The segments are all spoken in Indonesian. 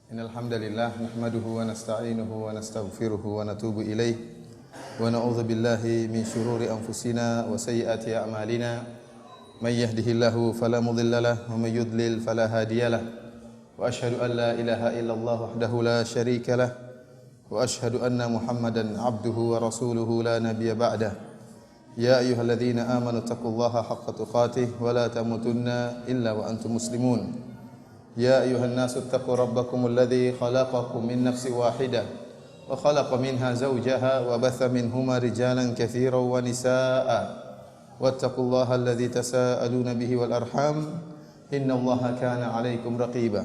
Innal hamdalillah nahmaduhu wa nasta'inuhu wa nastaghfiruhu wa natubu ilaih wa na'udzu billahi min shururi anfusina wa sayyiati a'malina may yahdihillahu fala mudilla lahu wa may yudlil fala hadiyalah wa asyhadu an la ilaha illallah wahdahu la syarika lah wa asyhadu anna Muhammadan abduhu wa rasuluhu la nabiyya ba'dah. Ya ayyuhalladzina amanu taqullaha haqqa tuqatih wa la tamutunna illa wa antum muslimun. يا أيها الناس اتقوا ربكم الذي خلقكم من نفس واحدة وخلق منها زوجها وبث منهما رجالا كثيرا ونساء واتقوا الله الذي تساءلون به والأرحام إن الله كان عليكم رقيبا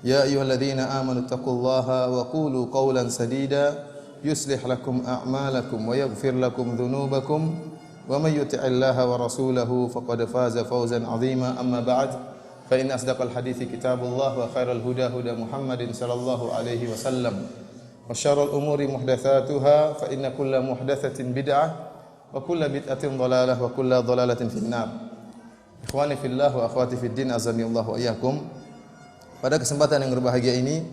يا أيها الذين آمنوا اتقوا الله وقولوا قولا سديدا يصلح لكم أعمالكم ويغفر لكم ذنوبكم ومن يطع الله ورسوله فقد فاز فوزا عظيما أما بعد فإن أصدق الحديث كتاب الله وخير الهدى هدى محمد صلى الله عليه وسلم وشر الأمور محدثاتها فإن كل محدثة بدعة وكل بدعة ضلالة وكل ضلالة في النار. Ikhwani fillah wa akhwati fid din azani Allah wa iyyakum. Pada kesempatan yang berbahagia ini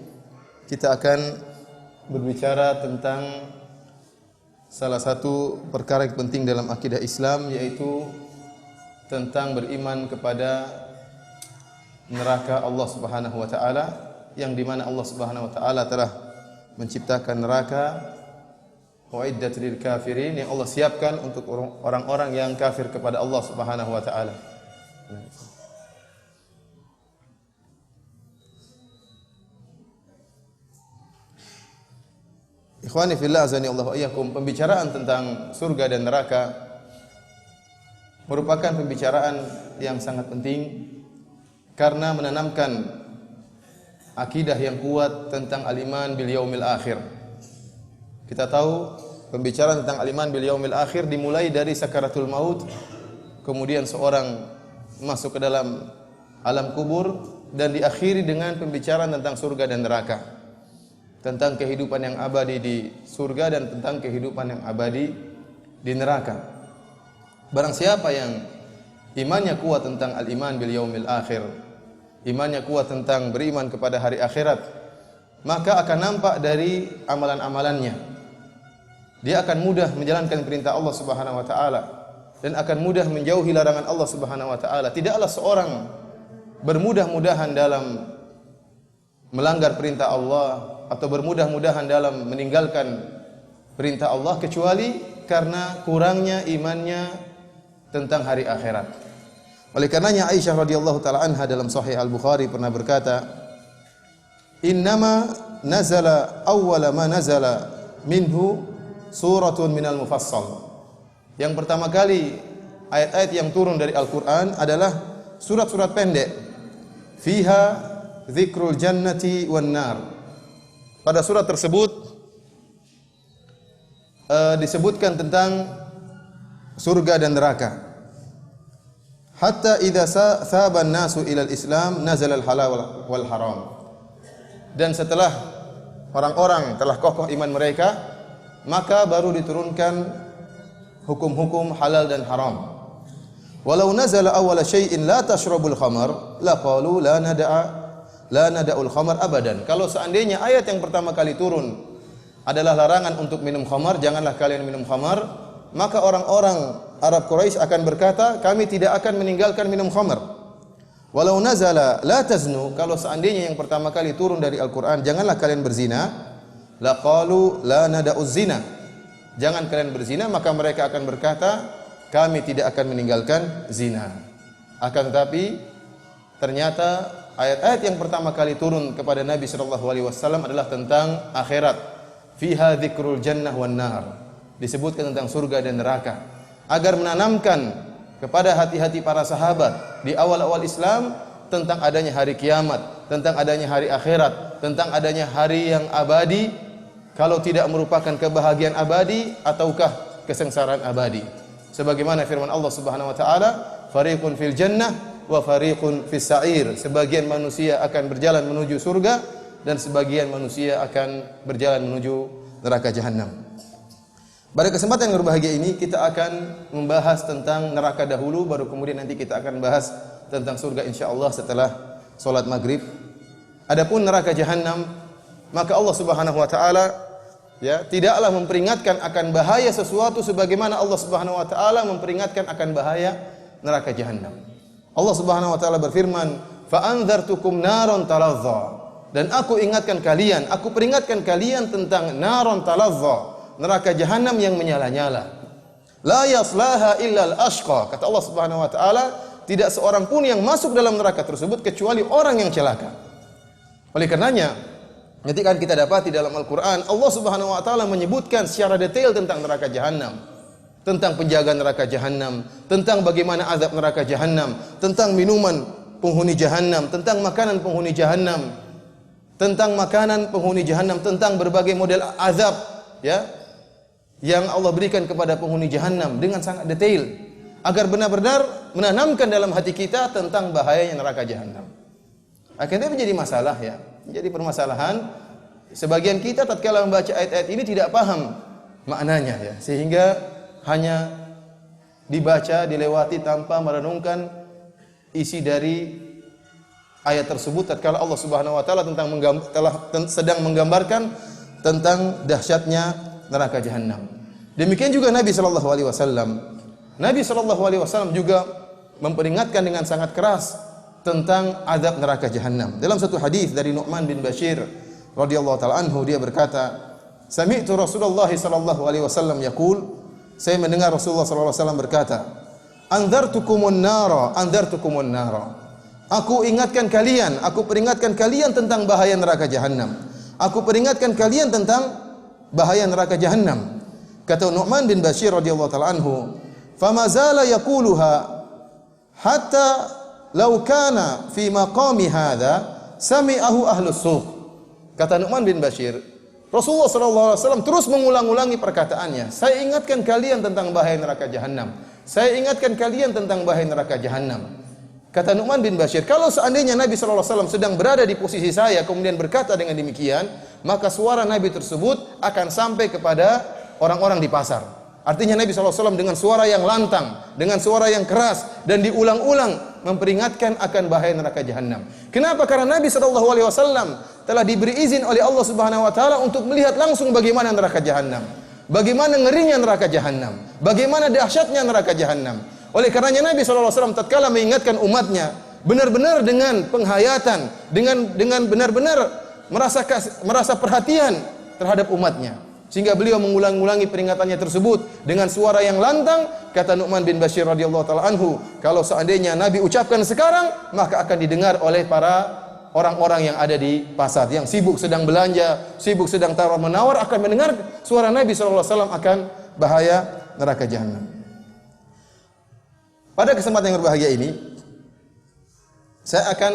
kita akan berbicara tentang salah satu perkara yang penting dalam akidah Islam, yaitu tentang beriman kepada neraka Allah Subhanahu wa taala, yang di mana Allah Subhanahu wa taala telah menciptakan neraka uiddat lil kafirin, yang Allah siapkan untuk orang-orang yang kafir kepada Allah Subhanahu wa taala. Ikhwani fillah azani Allah wa iyyakum, pembicaraan tentang surga dan neraka merupakan pembicaraan yang sangat penting karena menanamkan akidah yang kuat tentang al-iman bil yaumil akhir. Kita tahu pembicaraan tentang al-iman bil yaumil akhir dimulai dari sakaratul maut, kemudian seorang masuk ke dalam alam kubur, dan diakhiri dengan pembicaraan tentang surga dan neraka, tentang kehidupan yang abadi di surga dan tentang kehidupan yang abadi di neraka. Barang siapa yang imannya kuat tentang al-iman bil yaumil akhir, imannya kuat tentang beriman kepada hari akhirat, maka akan nampak dari amalan-amalannya. Dia akan mudah menjalankan perintah Allah Subhanahu wa taala dan akan mudah menjauhi larangan Allah Subhanahu wa taala. Tidaklah seorang bermudah-mudahan dalam melanggar perintah Allah atau bermudah-mudahan dalam meninggalkan perintah Allah kecuali karena kurangnya imannya tentang hari akhirat. Oleh karenanya Aisyah radhiyallahu taala anha dalam Sahih Al-Bukhari pernah berkata, "Innama nazala awwala ma nazala minhu suratun minal mufassal." Yang pertama kali ayat-ayat yang turun dari Al-Qur'an adalah surat-surat pendek. Fiha dzikrul jannati wan nar. Pada surat tersebut disebutkan tentang surga dan neraka. Hatta idza thaban nasu ilal Islam nazala al halal wal haram. Dan setelah orang-orang telah kokoh iman mereka, maka baru diturunkan hukum-hukum halal dan haram. Walau nazala awwala syai'in la tashrabul khamar laqalu la nada'ul khamar abadan. Kalau seandainya ayat yang pertama kali turun adalah larangan untuk minum khamar, janganlah kalian minum khamar, maka orang-orang Arab Quraisy akan berkata, kami tidak akan meninggalkan minum khamar. Walau nazala la taznu, kalau seandainya yang pertama kali turun dari Al-Qur'an, janganlah kalian berzina, laqalu la nada'uz zina, jangan kalian berzina, maka mereka akan berkata, kami tidak akan meninggalkan zina. Akan tetapi ternyata ayat-ayat yang pertama kali turun kepada Nabi sallallahu alaihi wasallam adalah tentang akhirat. Fiha dzikrul jannah wan nar. Disebutkan tentang surga dan neraka, agar menanamkan kepada hati-hati para sahabat di awal-awal Islam tentang adanya hari kiamat, tentang adanya hari akhirat, tentang adanya hari yang abadi, kalau tidak merupakan kebahagiaan abadi ataukah kesengsaraan abadi. Sebagaimana firman Allah Subhanahu wa taala, fariqun fil jannah wa fariqun fis sa'ir. Sebagian manusia akan berjalan menuju surga dan sebagian manusia akan berjalan menuju neraka jahanam. Pada kesempatan yang berbahagia ini kita akan membahas tentang neraka dahulu, baru kemudian nanti kita akan bahas tentang surga insyaallah setelah salat maghrib. Adapun neraka jahanam, maka Allah Subhanahu wa taala ya tidaklah memperingatkan akan bahaya sesuatu sebagaimana Allah Subhanahu wa taala memperingatkan akan bahaya neraka jahanam. Allah Subhanahu wa taala berfirman, "Fa anzartukum naron talazza." Dan aku ingatkan kalian, aku peringatkan kalian tentang naron talazza, neraka jahanam yang menyala-nyala. La yaslaha illa al-ashqa. Kata Allah Subhanahu wa taala, tidak seorang pun yang masuk dalam neraka tersebut kecuali orang yang celaka. Oleh karenanya, ketika kita dapati dalam Al-Qur'an, Allah Subhanahu wa taala menyebutkan secara detail tentang neraka jahanam, tentang penjagaan neraka jahanam, tentang bagaimana azab neraka jahanam, tentang minuman penghuni jahanam, tentang makanan penghuni jahanam, tentang makanan penghuni jahanam, tentang berbagai model azab ya yang Allah berikan kepada penghuni jahanam dengan sangat detail agar benar-benar menanamkan dalam hati kita tentang bahayanya neraka jahanam. Akhirnya menjadi masalah ya, menjadi permasalahan. Sebagian kita tatkala membaca ayat-ayat ini tidak paham maknanya ya, sehingga hanya dibaca, dilewati tanpa merenungkan isi dari ayat tersebut tatkala Allah Subhanahu wa taala sedang menggambarkan tentang dahsyatnya neraka jahanam. Demikian juga Nabi sallallahu alaihi wasallam. Nabi sallallahu alaihi wasallam juga memperingatkan dengan sangat keras tentang azab neraka jahanam. Dalam satu hadis dari Nu'man bin Bashir radhiyallahu taala anhu, dia berkata, "Sami'tu Rasulullah sallallahu alaihi wasallam yaqul," saya mendengar Rasulullah sallallahu alaihi wasallam berkata, "Anzartukumun nara, anzartukumun nara." Aku ingatkan kalian, aku peringatkan kalian tentang bahaya neraka jahanam. Aku peringatkan kalian tentang bahaya neraka jahanam. Kata Nu'man bin Bashir radhiyallahu taala anhu, "Fama zala yaquluha hatta law kana fi maqami hadza sami'ahu ahlus suq." Kata Nu'man bin Bashir, Rasulullah sallallahu alaihi wasallam terus mengulang-ulangi perkataannya, "Saya ingatkan kalian tentang bahaya neraka jahanam. Saya ingatkan kalian tentang bahaya neraka jahanam." Kata Nu'man bin Bashir, kalau seandainya Nabi sallallahu alaihi wasallam sedang berada di posisi saya kemudian berkata dengan demikian, maka suara Nabi tersebut akan sampai kepada orang-orang di pasar. Artinya Nabi SAW dengan suara yang lantang, dengan suara yang keras dan diulang-ulang memperingatkan akan bahaya neraka jahanam. Kenapa? Karena Nabi SAW telah diberi izin oleh Allah Subhanahu Wa Taala untuk melihat langsung bagaimana neraka jahanam, bagaimana ngerinya neraka jahanam, bagaimana dahsyatnya neraka jahanam. Oleh karenanya Nabi SAW tatkala mengingatkan umatnya benar-benar dengan penghayatan, dengan benar-benar merasa perhatian terhadap umatnya. Sehingga beliau mengulang-ulangi peringatannya tersebut dengan suara yang lantang. Kata Nu'man bin Bashir radhiyallahu taala anhu, kalau seandainya Nabi ucapkan sekarang, maka akan didengar oleh para orang-orang yang ada di pasar, yang sibuk sedang belanja, sibuk sedang tawar-menawar, akan mendengar suara Nabi sallallahu alaihi wasallam akan bahaya neraka jahanam. Pada kesempatan yang berbahagia ini, saya akan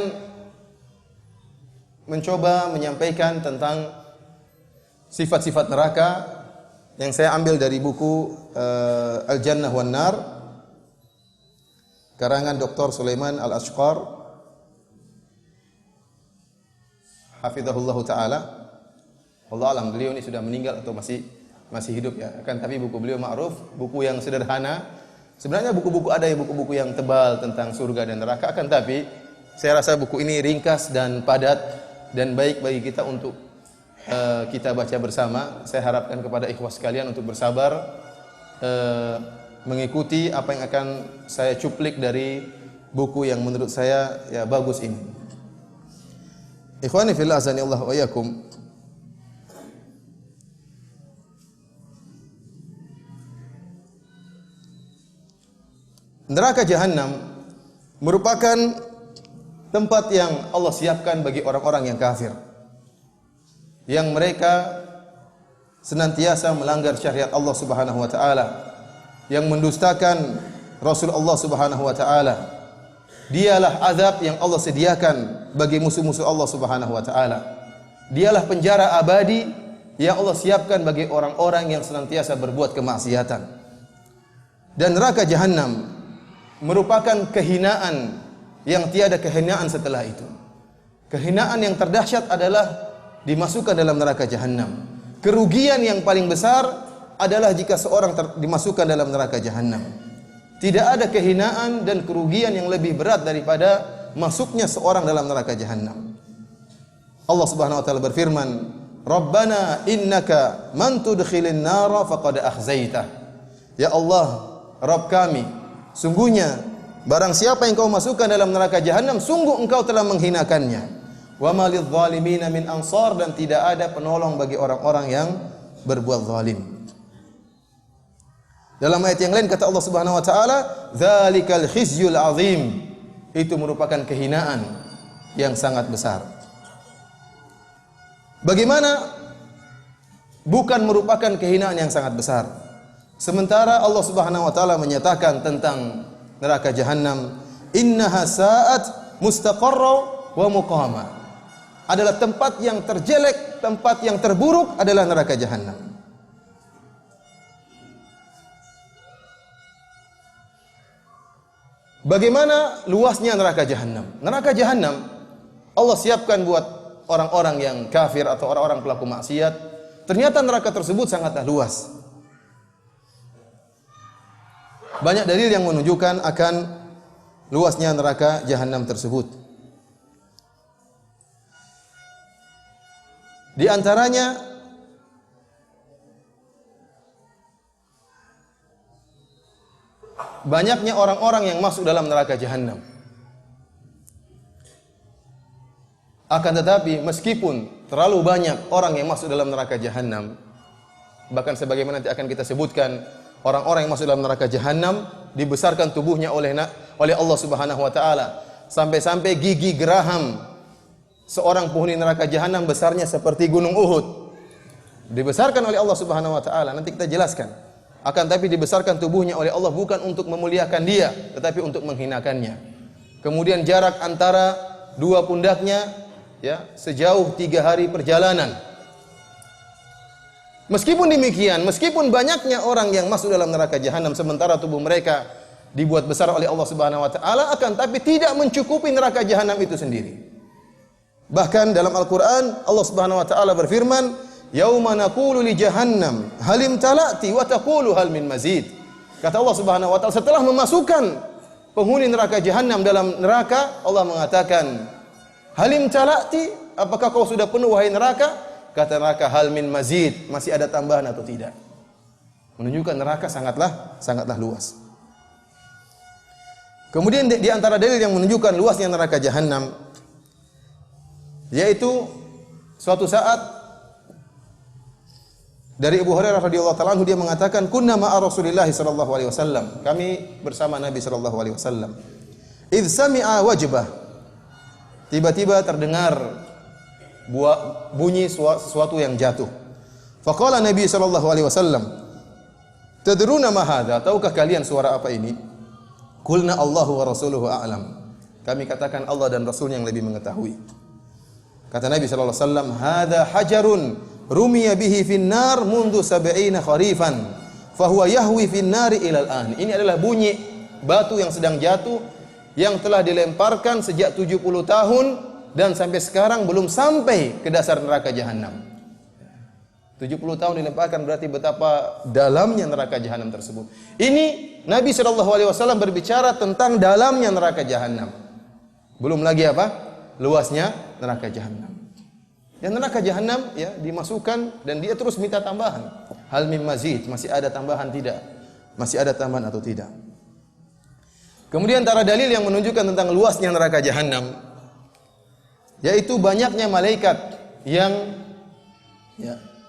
mencoba menyampaikan tentang sifat-sifat neraka yang saya ambil dari buku Al-Jannah wan Nar karangan Dr. Sulaiman Al-Ashqar hafizahullah taala. Allah alam, beliau ini sudah meninggal atau masih hidup ya. Akan tapi buku beliau ma'ruf, buku yang sederhana. Sebenarnya buku-buku ada yang buku-buku yang tebal tentang surga dan neraka, akan tapi saya rasa buku ini ringkas dan padat dan baik bagi kita untuk kita baca bersama. Saya harapkan kepada ikhwas sekalian untuk bersabar mengikuti apa yang akan saya cuplik dari buku yang menurut saya ya bagus ini. Ikhwani fillah azanillahu wa iyyakum. Neraka jahanam merupakan tempat yang Allah siapkan bagi orang-orang yang kafir, yang mereka senantiasa melanggar syariat Allah Subhanahu wa taala, yang mendustakan Rasul Allah Subhanahu wa taala. Dialah azab yang Allah sediakan bagi musuh-musuh Allah Subhanahu wa taala. Dialah penjara abadi yang Allah siapkan bagi orang-orang yang senantiasa berbuat kemaksiatan. Dan neraka jahanam merupakan kehinaan yang tiada kehinaan setelah itu. Kehinaan yang terdahsyat adalah dimasukkan dalam neraka jahanam. Kerugian yang paling besar adalah jika seorang dimasukkan dalam neraka jahanam. Tidak ada kehinaan dan kerugian yang lebih berat daripada masuknya seorang dalam neraka jahanam. Allah Subhanahu wa taala berfirman, "Rabbana innaka man tudkhilin nara faqad akhzaitah." Ya Allah, Rabb kami, sungguhnya barang siapa yang kau masukkan dalam neraka jahanam, sungguh engkau telah menghinakannya. Wa ma lidh-dhalimina min ansar, dan tidak ada penolong bagi orang-orang yang berbuat zalim. Dalam ayat yang lain kata Allah Subhanahu wa taala, "Dzalikal khizyul azim." Itu merupakan kehinaan yang sangat besar. Bagaimana bukan merupakan kehinaan yang sangat besar? Sementara Allah Subhanahu wa taala menyatakan tentang neraka jahanam, "Innaha sa'at mustaqarra wa muqama." Adalah tempat yang terjelek, tempat yang terburuk adalah neraka jahanam. Bagaimana luasnya neraka jahanam? Neraka jahanam Allah siapkan buat orang-orang yang kafir atau orang-orang pelaku maksiat. Ternyata neraka tersebut sangatlah luas. Banyak dalil yang menunjukkan akan luasnya neraka jahanam tersebut. Di antaranya banyaknya orang-orang yang masuk dalam neraka jahanam. Akan tetapi meskipun terlalu banyak orang yang masuk dalam neraka jahanam, bahkan sebagaimana nanti akan kita sebutkan, orang-orang yang masuk dalam neraka jahanam dibesarkan tubuhnya oleh Allah Subhanahu wa taala, sampai-sampai gigi geraham seorang penghuni neraka jahanam besarnya seperti gunung Uhud. Dibesarkan oleh Allah Subhanahu wa taala, nanti kita jelaskan. Akan tapi dibesarkan tubuhnya oleh Allah bukan untuk memuliakan dia, tetapi untuk menghinakannya. Kemudian jarak antara dua pundaknya sejauh 3 hari perjalanan. Meskipun demikian, meskipun banyaknya orang yang masuk dalam neraka jahanam sementara tubuh mereka dibuat besar oleh Allah Subhanahu wa taala, akan tapi tidak mencukupi neraka jahanam itu sendiri. Bahkan dalam Al-Qur'an Allah Subhanahu wa taala berfirman, "Yauma naqulu li jahannam halim talati wa taqulu hal min mazid." Kata Allah Subhanahu wa taala setelah memasukkan penghuni neraka jahanam dalam neraka, Allah mengatakan, "Halim talati, apakah kau sudah penuh wahai neraka?" Kata neraka, "Hal min mazid," masih ada tambahan atau tidak? Menunjukkan neraka sangatlah luas. Kemudian di antara dalil yang menunjukkan luasnya neraka jahanam, yaitu suatu saat dari Abu Hurairah radhiyallahu taala anhu, dia mengatakan, "Kunna ma'a Rasulillah sallallahu alaihi wasallam." Kami bersama Nabi sallallahu alaihi wasallam. "Idz sami'a wajbah." Tiba-tiba terdengar bunyi sesuatu yang jatuh. Faqala Nabi sallallahu alaihi wasallam, "Tadruna ma hadza?" Tahukah kalian suara apa ini? Qulna Allahu wa rasuluhu a'lam. Kami katakan Allah dan Rasul yang lebih mengetahui. Kata Nabi sallallahu alaihi wasallam, "Hadza hajarun rumiya bihi fin nar mundu 70 kharifan, fa huwa yahwi fin nari ila al-an." Ini adalah bunyi batu yang sedang jatuh yang telah dilemparkan sejak 70 tahun dan sampai sekarang belum sampai ke dasar neraka jahanam. 70 tahun dilemparkan, berarti betapa dalamnya neraka jahanam tersebut. Ini Nabi SAW berbicara tentang dalamnya neraka jahanam. Belum lagi apa? Luasnya neraka jahanam. Dan neraka jahanam dimasukkan dan dia terus minta tambahan. Hal mim mazid, masih ada tambahan tidak? Masih ada tambahan atau tidak? Kemudian antara dalil yang menunjukkan tentang luasnya neraka jahanam, yaitu banyaknya malaikat yang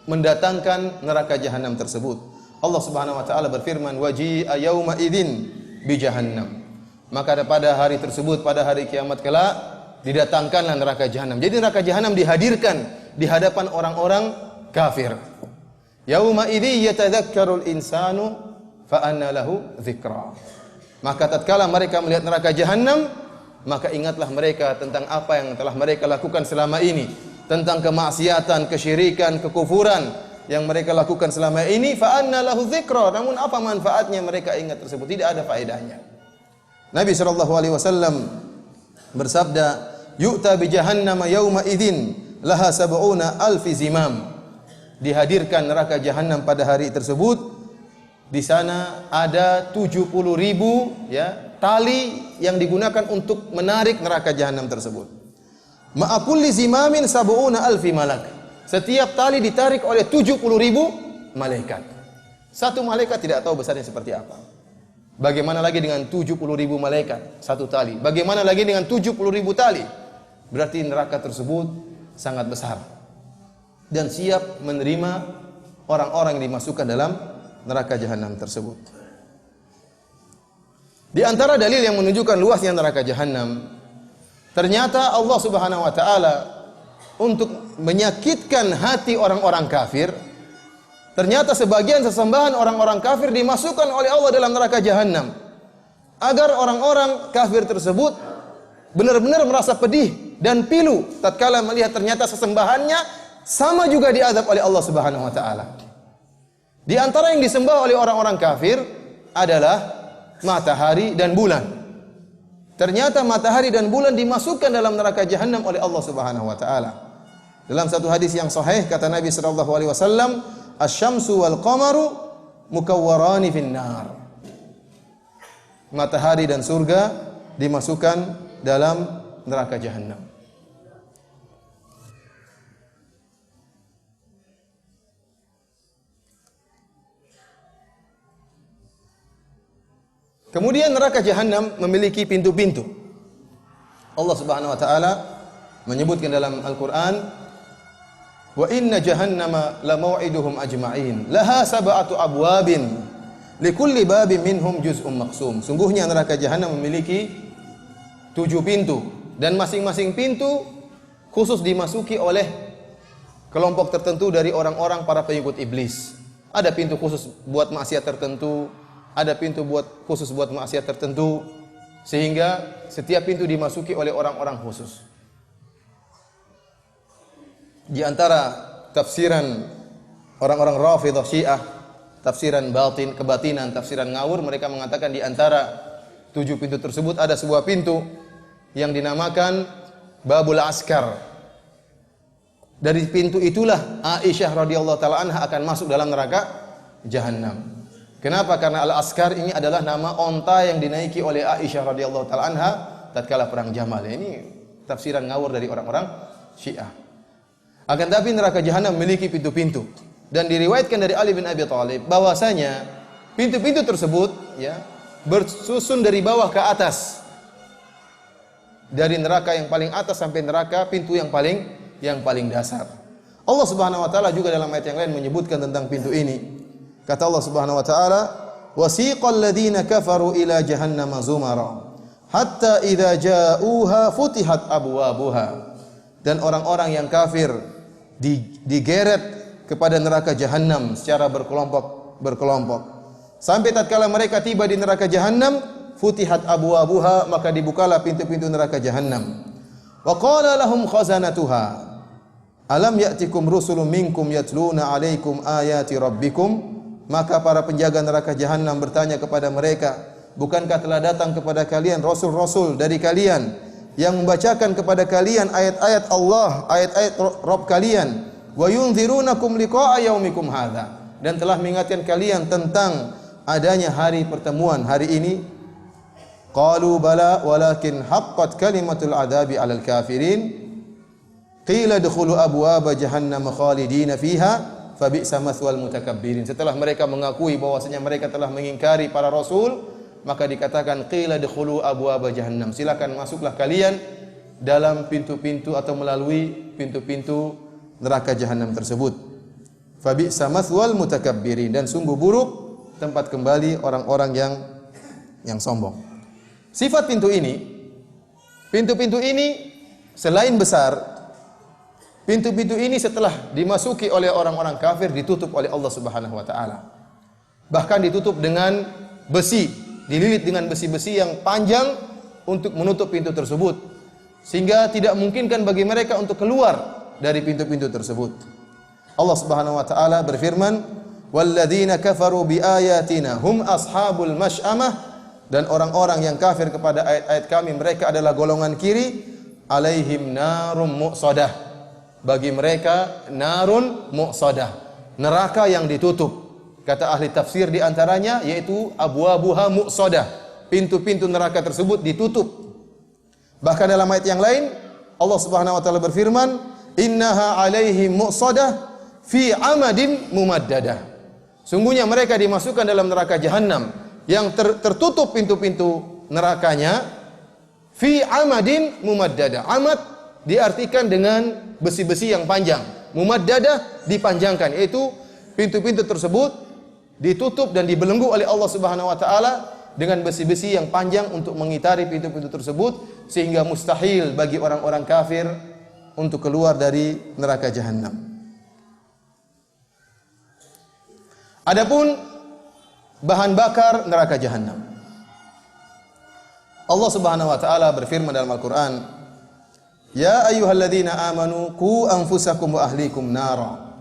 mendatangkan neraka jahanam tersebut. Allah Subhanahu wa taala berfirman, "Waji'a yauma idzin bi jahannam." Maka pada hari tersebut, pada hari kiamat kelak, didatangkanlah neraka jahanam. Jadi neraka jahanam dihadirkan di hadapan orang-orang kafir. Yauma idzi yatadzakkarul insanu fa anna lahu dzikra. Maka tatkala mereka melihat neraka jahanam, maka ingatlah mereka tentang apa yang telah mereka lakukan selama ini, tentang kemaksiatan, kesyirikan, kekufuran yang mereka lakukan selama ini. Fa anna lahu dzikra. Namun apa manfaatnya mereka ingat tersebut? Tidak ada faedahnya. Nabi sallallahu alaihi wasallam bersabda, "Yu'ta bi jahannama yauma idzin laha sab'una alfi zimam." Dihadirkan neraka jahanam pada hari tersebut. Di sana ada 70.000 tali yang digunakan untuk menarik neraka jahanam tersebut. Ma'a kulli zimamin sab'una alfi malak. Setiap tali ditarik oleh 70.000 malaikat. Satu malaikat tidak tahu besarnya seperti apa. Bagaimana lagi dengan 70.000 malaikat satu tali? Bagaimana lagi dengan 70.000 tali? Berarti neraka tersebut sangat besar dan siap menerima orang-orang yang dimasukkan dalam neraka jahanam tersebut. Di antara dalil yang menunjukkan luasnya neraka jahanam, ternyata Allah Subhanahu wa taala untuk menyakitkan hati orang-orang kafir, ternyata sebagian sesembahan orang-orang kafir dimasukkan oleh Allah dalam neraka jahanam, agar orang-orang kafir tersebut benar-benar merasa pedih dan pilu tatkala melihat ternyata sesembahannya sama juga diazab oleh Allah Subhanahu wa taala. Di antara yang disembah oleh orang-orang kafir adalah matahari dan bulan. Ternyata matahari dan bulan dimasukkan dalam neraka jahanam oleh Allah Subhanahu wa taala. Dalam satu hadis yang sahih kata Nabi sallallahu alaihi wasallam, "Asy-syamsu wal qamaru mukawwarani finnar." Matahari dan surga dimasukkan dalam neraka jahanam. Kemudian neraka jahanam memiliki pintu-pintu. Allah Subhanahu wa taala menyebutkan dalam Al-Qur'an, "Wa inna jahannama lamau'iduhum ajma'in, laha sab'atu abwabin, likulli babin minhum juz'un maqsum." Sungguhnya neraka jahanam memiliki 7 pintu dan masing-masing pintu khusus dimasuki oleh kelompok tertentu dari orang-orang para pengikut iblis. Ada pintu khusus buat maksiat tertentu, ada pintu khusus buat maksiat tertentu, sehingga setiap pintu dimasuki oleh orang-orang khusus. Di antara tafsiran orang-orang Rafidhah Syiah, tafsiran batin, kebatinan, tafsiran ngawur, mereka mengatakan di antara 7 pintu tersebut ada sebuah pintu yang dinamakan Babul Askar. Dari pintu itulah Aisyah radhiyallahu taala anha akan masuk dalam neraka jahanam. Kenapa? Karena Al-Askar ini adalah nama onta yang dinaiki oleh Aisyah radhiyallahu taala anha tatkala perang Jamal. Ini tafsiran ngawur dari orang-orang Syiah. Akan tapi neraka jahanam memiliki pintu-pintu dan diriwayatkan dari Ali bin Abi Thalib bahwasanya pintu-pintu tersebut ya bersusun dari bawah ke atas. Dari neraka yang paling atas sampai neraka pintu yang paling dasar. Allah Subhanahu wa taala juga dalam ayat yang lain menyebutkan tentang pintu ini. Kata Allah Subhanahu wa taala, "Wasiqal ladzina kafaru ila jahannama zumara, hatta idza ja'uha futihat abwabuha." Dan orang-orang yang kafir digeret kepada neraka jahanam secara berkelompok. Sampai tatkala mereka tiba di neraka jahanam, futihat abwabuha, maka dibukalah pintu-pintu neraka jahanam. Wa qala lahum khazanatuha, "Alam ya'tikum rusulun minkum yatluna 'alaikum ayati rabbikum?" Maka para penjaga neraka jahanam bertanya kepada mereka, "Bukankah telah datang kepada kalian rasul-rasul dari kalian yang membacakan kepada kalian ayat-ayat Allah, ayat-ayat Rabb kalian, wa yunzirunakum liqa'a yaumikum hadza, dan telah mengingatkan kalian tentang adanya hari pertemuan hari ini?" Qalu bala walakin haqqat kalimatul adabi 'alal kafirin. Qila dkhulu abwaaba jahannam khalidina fiha fabi'sa mathwal mutakabbirin. Setelah mereka mengakui bahwasanya mereka telah mengingkari para rasul, maka dikatakan qila dkhulu abwaaba jahannam, silakan masuklah kalian dalam pintu-pintu atau melalui pintu-pintu neraka jahanam tersebut. Fabi'sa mathwal mutakabbirin, dan sungguh buruk tempat kembali orang-orang yang sombong. Sifat pintu-pintu ini selain besar, pintu-pintu ini setelah dimasuki oleh orang-orang kafir ditutup oleh Allah Subhanahu wa taala. Bahkan ditutup dengan besi, dililit dengan besi-besi yang panjang untuk menutup pintu tersebut, sehingga tidak memungkinkan bagi mereka untuk keluar dari pintu-pintu tersebut. Allah Subhanahu wa taala berfirman, "Walladzina kafaru biayatina hum ashabul masy'amah." Dan orang-orang yang kafir kepada ayat-ayat kami, mereka adalah golongan kiri, alaihim narum muqsadah. Bagi mereka narun muqsadah, neraka yang ditutup. Kata ahli tafsir di antaranya yaitu abwabuha muqsadah, pintu-pintu neraka tersebut ditutup. Bahkan dalam ayat yang lain, Allah Subhanahu wa taala berfirman, "Innaha 'alaihim mu'sadah fi 'amadin mumaddadah." Sungguhnya mereka dimasukkan dalam neraka jahanam yang tertutup pintu-pintu nerakanya fi 'amadin mumaddadah. Amad diartikan dengan besi-besi yang panjang. Mumaddadah dipanjangkan, yaitu pintu-pintu tersebut ditutup dan dibelenggu oleh Allah Subhanahu wa taala dengan besi-besi yang panjang untuk mengitari pintu-pintu tersebut, sehingga mustahil bagi orang-orang kafir untuk keluar dari neraka jahanam. Adapun bahan bakar neraka jahanam, Allah Subhanahu wa taala berfirman dalam Al-Qur'an, "Ya ayyuhalladzina amanu qu anfusakum wa ahlikum nara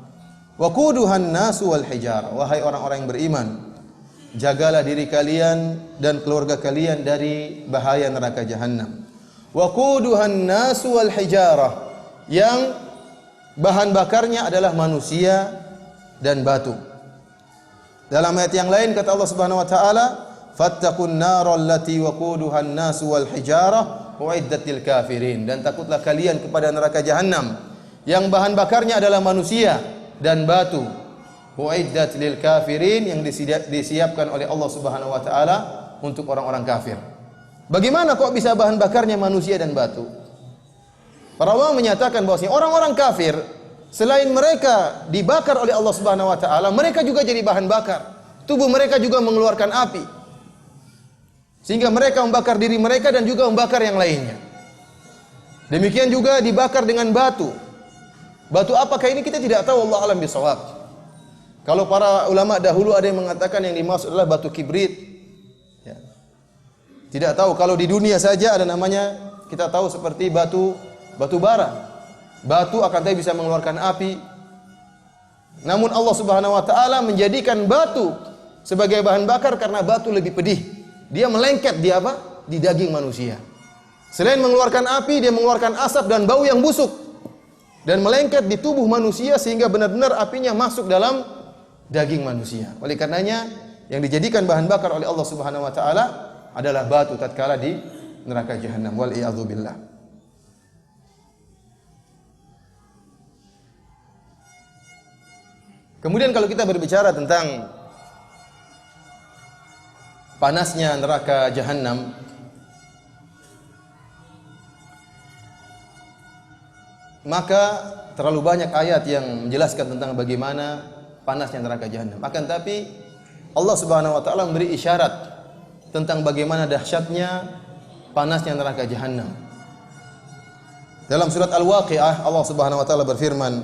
wa quduhan nasu wal hijara." Wahai orang-orang yang beriman, jagalah diri kalian dan keluarga kalian dari bahaya neraka jahanam. Wa quduhan nasu wal hijarah, yang bahan bakarnya adalah manusia dan batu. Dalam ayat yang lain kata Allah Subhanahu wa taala, "Fattaqun naral lati waquduhan nasu wal hijarah uiddat lil kafirin." Dan takutlah kalian kepada neraka jahanam yang bahan bakarnya adalah manusia dan batu. Uiddat lil kafirin, yang disiapkan oleh Allah Subhanahu wa taala untuk orang-orang kafir. Bagaimana kok bisa bahan bakarnya manusia dan batu? Para ulama menyatakan bahwasanya orang-orang kafir selain mereka dibakar oleh Allah Subhanahu wa taala, mereka juga jadi bahan bakar. Tubuh mereka juga mengeluarkan api, sehingga mereka membakar diri mereka dan juga membakar yang lainnya. Demikian juga dibakar dengan batu. Batu apakah ini kita tidak tahu, Allah alam bisawab. Kalau para ulama dahulu ada yang mengatakan yang dimaksud adalah batu kibrit. Ya. Tidak tahu, kalau di dunia saja ada namanya, kita tahu seperti batu bara. Batu akan tapi bisa mengeluarkan api. Namun Allah Subhanahu wa taala menjadikan batu sebagai bahan bakar karena batu lebih pedih. Dia melengket di apa? Di daging manusia. Selain mengeluarkan api, dia mengeluarkan asap dan bau yang busuk dan melengket di tubuh manusia sehingga benar-benar apinya masuk dalam daging manusia. Oleh karenanya yang dijadikan bahan bakar oleh Allah Subhanahu wa taala adalah batu tatkala di neraka jahanam. Wal iyadzu billah. Kemudian kalau kita berbicara tentang panasnya neraka jahanam, maka terlalu banyak ayat yang menjelaskan tentang bagaimana panasnya neraka jahanam. Akan tapi Allah Subhanahu wa taala memberi isyarat tentang bagaimana dahsyatnya panasnya neraka jahanam. Dalam surat Al-Waqiah Allah Subhanahu wa taala berfirman,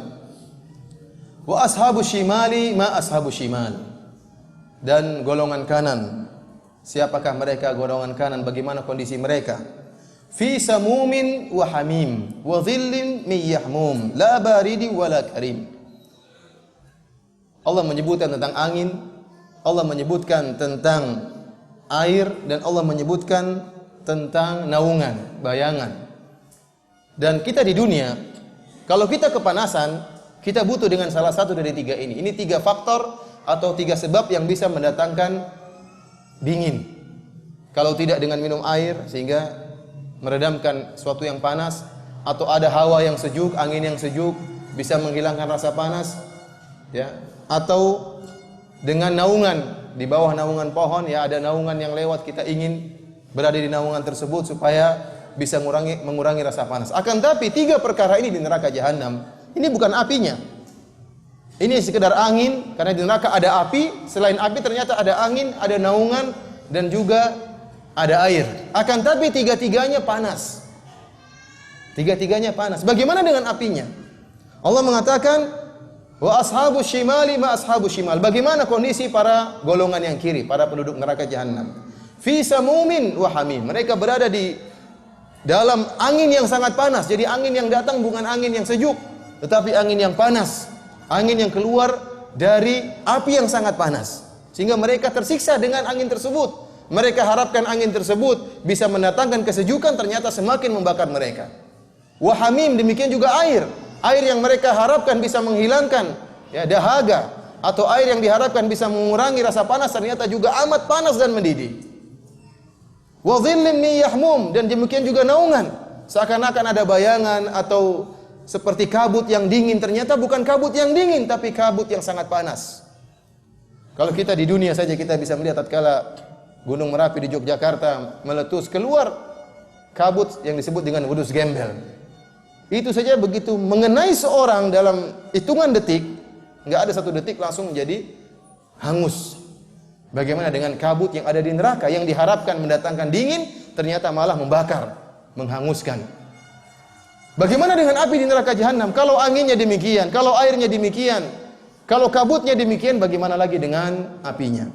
"Wa ashabus shimali ma ashabus shimal." Dan golongan kanan, siapakah mereka golongan kanan? Bagaimana kondisi mereka? Fi samumin wa hamim wa dhillin min yahmum la baridi wa la karim. Allah menyebutkan tentang angin, Allah menyebutkan tentang air, dan Allah menyebutkan tentang naungan, bayangan. Dan kita di dunia, kalau kita kepanasan, kita butuh dengan salah satu dari tiga ini. Ini tiga faktor atau tiga sebab yang bisa mendatangkan dingin. Kalau tidak dengan minum air sehingga meredamkan suatu yang panas, atau ada hawa yang sejuk, angin yang sejuk bisa menghilangkan rasa panas, ya. Atau dengan naungan, di bawah naungan pohon, ya ada naungan yang lewat, kita ingin berada di naungan tersebut supaya bisa mengurangi rasa panas. Akan tapi tiga perkara ini di neraka jahanam, ini bukan apinya. Ini sekedar angin, karena di neraka ada api, selain api ternyata ada angin, ada naungan, dan juga ada air. Akan tapi tiga-tiganya panas. Tiga-tiganya panas. Bagaimana dengan apinya? Allah mengatakan, "Wa ashabus shimali ma ashabus shimal." Bagaimana kondisi para golongan yang kiri, para penduduk neraka jahanam? Fi samumin wa hamim. Mereka berada di dalam angin yang sangat panas. Jadi angin yang datang bukan angin yang sejuk, tetapi angin yang panas. Angin yang keluar dari api yang sangat panas. Sehingga mereka tersiksa dengan angin tersebut. Mereka harapkan angin tersebut bisa mendatangkan kesejukan, ternyata semakin membakar mereka. Wa hamim, demikian juga air. Air yang mereka harapkan bisa menghilangkan ya dahaga, atau air yang diharapkan bisa mengurangi rasa panas, ternyata juga amat panas dan mendidih. Wa dhillin min yahmum, dan demikian juga naungan. Seakan-akan ada bayangan atau seperti kabut yang dingin, ternyata bukan kabut yang dingin, tapi kabut yang sangat panas. Kalau kita di dunia saja kita bisa melihat tatkala Gunung Merapi di Yogyakarta meletus, keluar kabut yang disebut dengan wedus gembel. Itu saja begitu mengenai seorang dalam hitungan detik, nggak ada satu detik langsung menjadi hangus. Bagaimana dengan kabut yang ada di neraka yang diharapkan mendatangkan dingin, ternyata malah membakar, menghanguskan. Bagaimana dengan api di neraka jahanam? Kalau anginnya demikian, kalau airnya demikian, kalau kabutnya demikian, bagaimana lagi dengan apinya?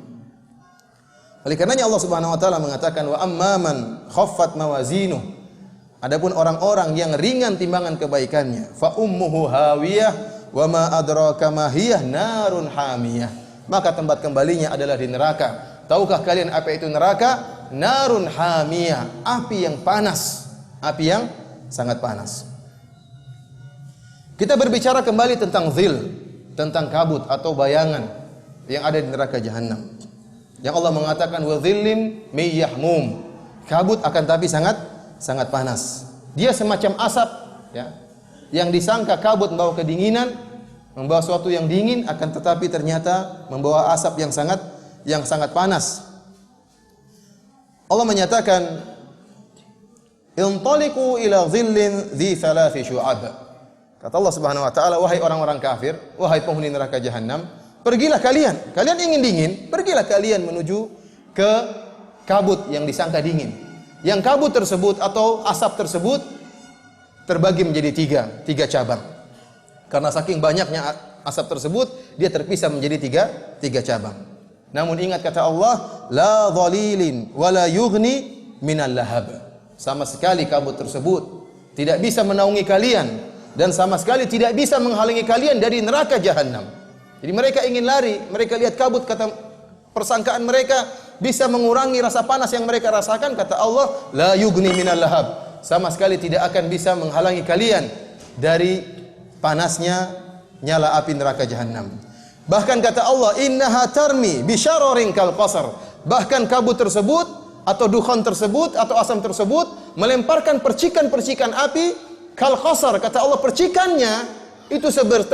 Oleh karenanya Allah Subhanahu wa taala mengatakan wa amman khaffat mawazinuh. Adapun orang-orang yang ringan timbangan kebaikannya, fa ummuhu hawiyah wa ma adraka ma hiyah narun hamiyah. Maka tempat kembalinya adalah di neraka. Tahukah kalian apa itu neraka? Narun hamiyah, api yang panas, api yang sangat panas. Kita berbicara kembali tentang zil, tentang kabut atau bayangan yang ada di neraka jahanam. Yang Allah mengatakan wa dhillim min yahmum. Kabut akan tapi sangat panas. Dia semacam asap, ya. Yang disangka kabut membawa kedinginan, membawa sesuatu yang dingin, akan tetapi ternyata membawa asap yang sangat panas. Allah menyatakan intaliqu ila dhillin dhi thalathi syu'ab. Kata Allah Subhanahu wa taala, wahai orang-orang kafir, wahai penghuni neraka jahanam, pergilah kalian. Kalian ingin dingin, pergilah kalian menuju ke kabut yang disangka dingin. Yang kabut tersebut atau asap tersebut terbagi menjadi tiga cabang. Karena saking banyaknya asap tersebut, dia terpisah menjadi tiga cabang. Namun ingat kata Allah, la dhalilin wa la yughni minal lahab. Sama sekali kabut tersebut tidak bisa menaungi kalian dan sama sekali tidak bisa menghalangi kalian dari neraka jahanam. Jadi mereka ingin lari, mereka lihat kabut, kata persangkaan mereka bisa mengurangi rasa panas yang mereka rasakan. Kata Allah, la yughni minal lahab. Sama sekali tidak akan bisa menghalangi kalian dari panasnya nyala api neraka jahanam. Bahkan kata Allah, innaha tarmi bisyararin kal qasar. Bahkan kabut tersebut atau dukhan tersebut atau asam tersebut melemparkan percikan-percikan api kal qasar. Kata Allah, percikannya itu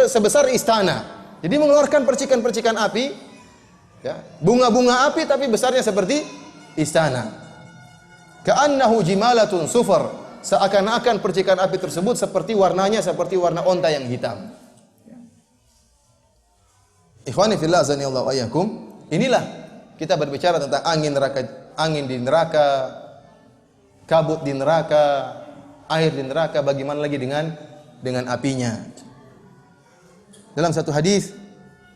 sebesar istana. Jadi mengeluarkan percikan-percikan api, ya, bunga-bunga api tapi besarnya seperti istana. Ka'annahu jimalatun sufar. Seakan-akan percikan api tersebut seperti warnanya seperti warna onta yang hitam. Ikhwani fillah azanillahu ayyakum. Inilah kita berbicara tentang angin di neraka, kabut di neraka, air di neraka, bagaimana lagi dengan apinya. Dalam satu hadis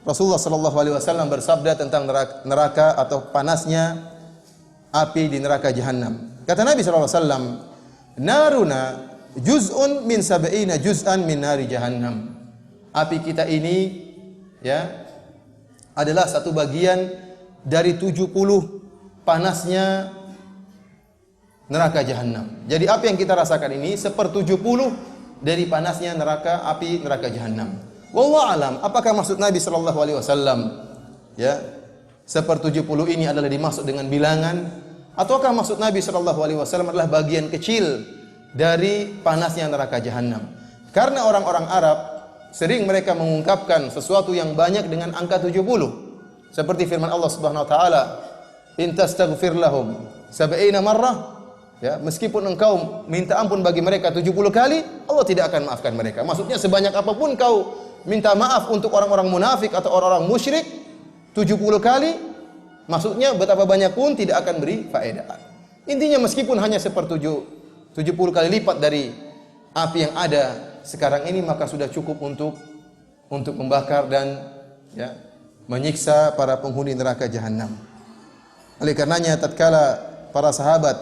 Rasulullah sallallahu alaihi wasallam bersabda tentang neraka atau panasnya api di neraka jahanam. Kata Nabi sallallahu alaihi wasallam, "Naruna juz'un min sab'ina juz'an min nari jahannam." Api kita ini, ya, adalah satu bagian dari 70 panasnya neraka jahanam. Jadi apa yang kita rasakan ini 1/70 dari panasnya api neraka jahanam. Wallahu alam, apakah maksud Nabi sallallahu alaihi wasallam, ya, 1/70 ini adalah dimaksud dengan bilangan, ataukah maksud Nabi sallallahu alaihi wasallam adalah bagian kecil dari panasnya neraka jahanam? Karena orang-orang Arab sering mereka mengungkapkan sesuatu yang banyak dengan angka 70. Seperti firman Allah Subhanahu wa taala, "In tastaghfir lahum 70 marrah." Ya, meskipun engkau minta ampun bagi mereka 70 kali, Allah tidak akan maafkan mereka. Maksudnya sebanyak apapun kau minta maaf untuk orang-orang munafik atau orang-orang musyrik 70 kali, maksudnya betapa banyak pun tidak akan beri faedah. Intinya meskipun hanya 70 kali lipat dari api yang ada sekarang ini, maka sudah cukup untuk membakar dan, ya, menyiksa para penghuni neraka jahanam. Oleh karenanya tatkala para sahabat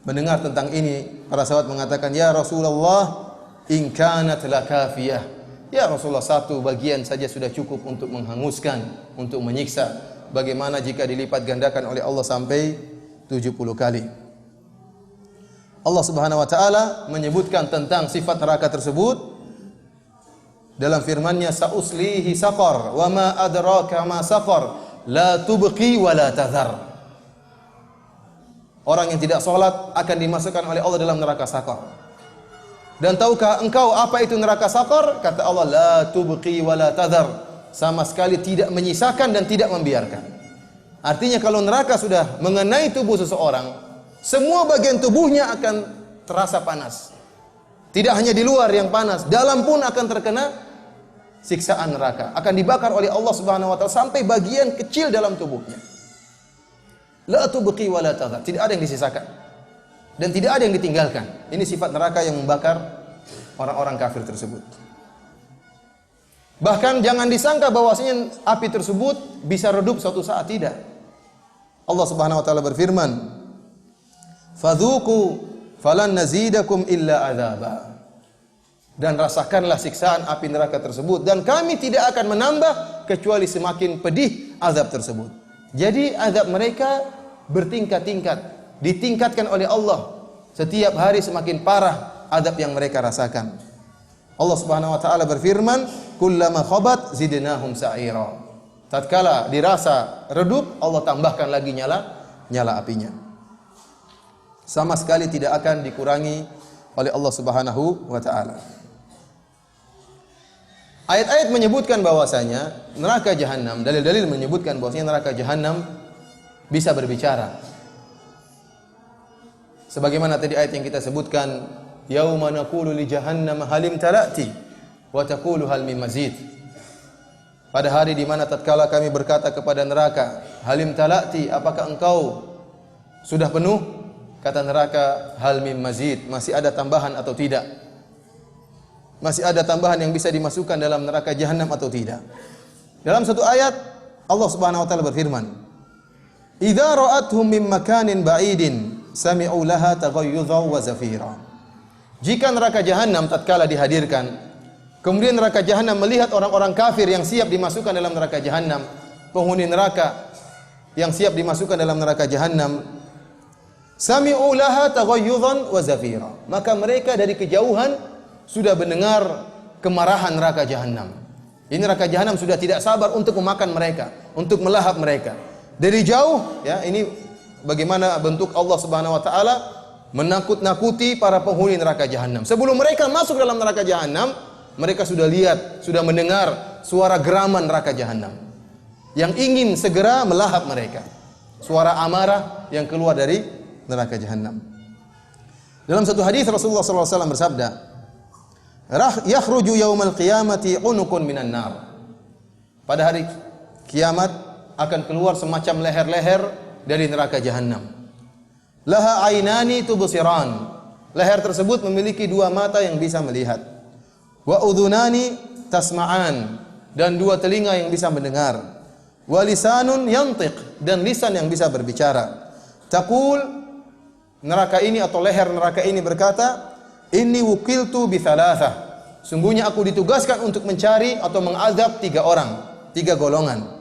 mendengar tentang ini, para sahabat mengatakan, "Ya Rasulullah, in kanat lakafiyah." Ya Rasulullah, satu bagian saja sudah cukup untuk menghanguskan, untuk menyiksa. Bagaimana jika dilipat gandakan oleh Allah sampai 70 kali? Allah Subhanahu wa taala menyebutkan tentang sifat neraka tersebut dalam firman-Nya, "Sa'uslihi saqar, wa ma adraka ma saqar, la tubqi wa la tadhar." Orang yang tidak sholat akan dimasukkan oleh Allah dalam neraka sakor. Dan tahukah engkau apa itu neraka sakor? Kata Allah, la tubqi wa la tadhar. Sama sekali tidak menyisakan dan tidak membiarkan. Artinya kalau neraka sudah mengenai tubuh seseorang, semua bagian tubuhnya akan terasa panas. Tidak hanya di luar yang panas, dalam pun akan terkena siksaan neraka. Akan dibakar oleh Allah Subhanahu wa taala sampai bagian kecil dalam tubuhnya. La tubqi wa la tadhar. Tidak ada yang disisakan dan tidak ada yang ditinggalkan. Ini sifat neraka yang membakar orang-orang kafir tersebut. Bahkan jangan disangka bahwasanya api tersebut bisa redup suatu saat, tidak. Allah Subhanahu wa taala berfirman, "Fadzuqu falan nazidakum illa adzaba." Dan rasakanlah siksaan api neraka tersebut dan kami tidak akan menambah kecuali semakin pedih azab tersebut. Jadi azab mereka bertingkat-tingkat, ditingkatkan oleh Allah. Setiap hari semakin parah azab yang mereka rasakan. Allah Subhanahu wa taala berfirman, "Kullama khabat zidnahum sa'ira." Tatkala dirasa redup, Allah tambahkan lagi nyala apinya. Sama sekali tidak akan dikurangi oleh Allah Subhanahu wa taala. Ayat-ayat menyebutkan bahwasanya neraka jahanam, dalil-dalil menyebutkan bahwasanya neraka jahanam bisa berbicara. Sebagaimana tadi ayat yang kita sebutkan, yauma naqulu li jahannam halim talati wa taqulu hal min mazid. Pada hari di mana tatkala kami berkata kepada neraka, halim talati, apakah engkau sudah penuh? Kata neraka, hal min mazid, masih ada tambahan atau tidak? Masih ada tambahan yang bisa dimasukkan dalam neraka jahanam atau tidak? Dalam satu ayat Allah Subhanahu wa taala berfirman, "Idza ra'athum min makanin ba'idin sami'u laha taghayyuzan wa zafira." Jika neraka jahanam tatkala dihadirkan, kemudian neraka jahanam melihat orang-orang kafir yang siap dimasukkan dalam neraka jahanam, penghuni neraka yang siap dimasukkan dalam neraka jahanam, sami'u laha taghayyuzan wa zafira. Maka mereka dari kejauhan sudah mendengar kemarahan neraka jahanam. Ini neraka jahanam sudah tidak sabar untuk memakan mereka, untuk melahap mereka. Dari jauh, ya, ini bagaimana bentuk Allah Subhanahu wa taala menakut-nakuti para penghuni neraka jahanam. Sebelum mereka masuk dalam neraka jahanam, mereka sudah lihat, sudah mendengar suara geraman neraka jahanam yang ingin segera melahap mereka. Suara amarah yang keluar dari neraka jahanam. Dalam satu hadis Rasulullah sallallahu alaihi wasallam bersabda, "Yakhruju yaumal qiyamati unukun minan nar." Pada hari kiamat akan keluar semacam leher-leher dari neraka jahanam. Laha ainani tubsiran. Leher tersebut memiliki dua mata yang bisa melihat. Wa udhunani tasma'an, dan dua telinga yang bisa mendengar. Wa lisanun yantiq, dan lisan yang bisa berbicara. Taqul, neraka ini atau leher neraka ini berkata, "Inni wukiltu bi thalathah." Sungguhnya aku ditugaskan untuk mencari atau mengazab tiga orang, tiga golongan.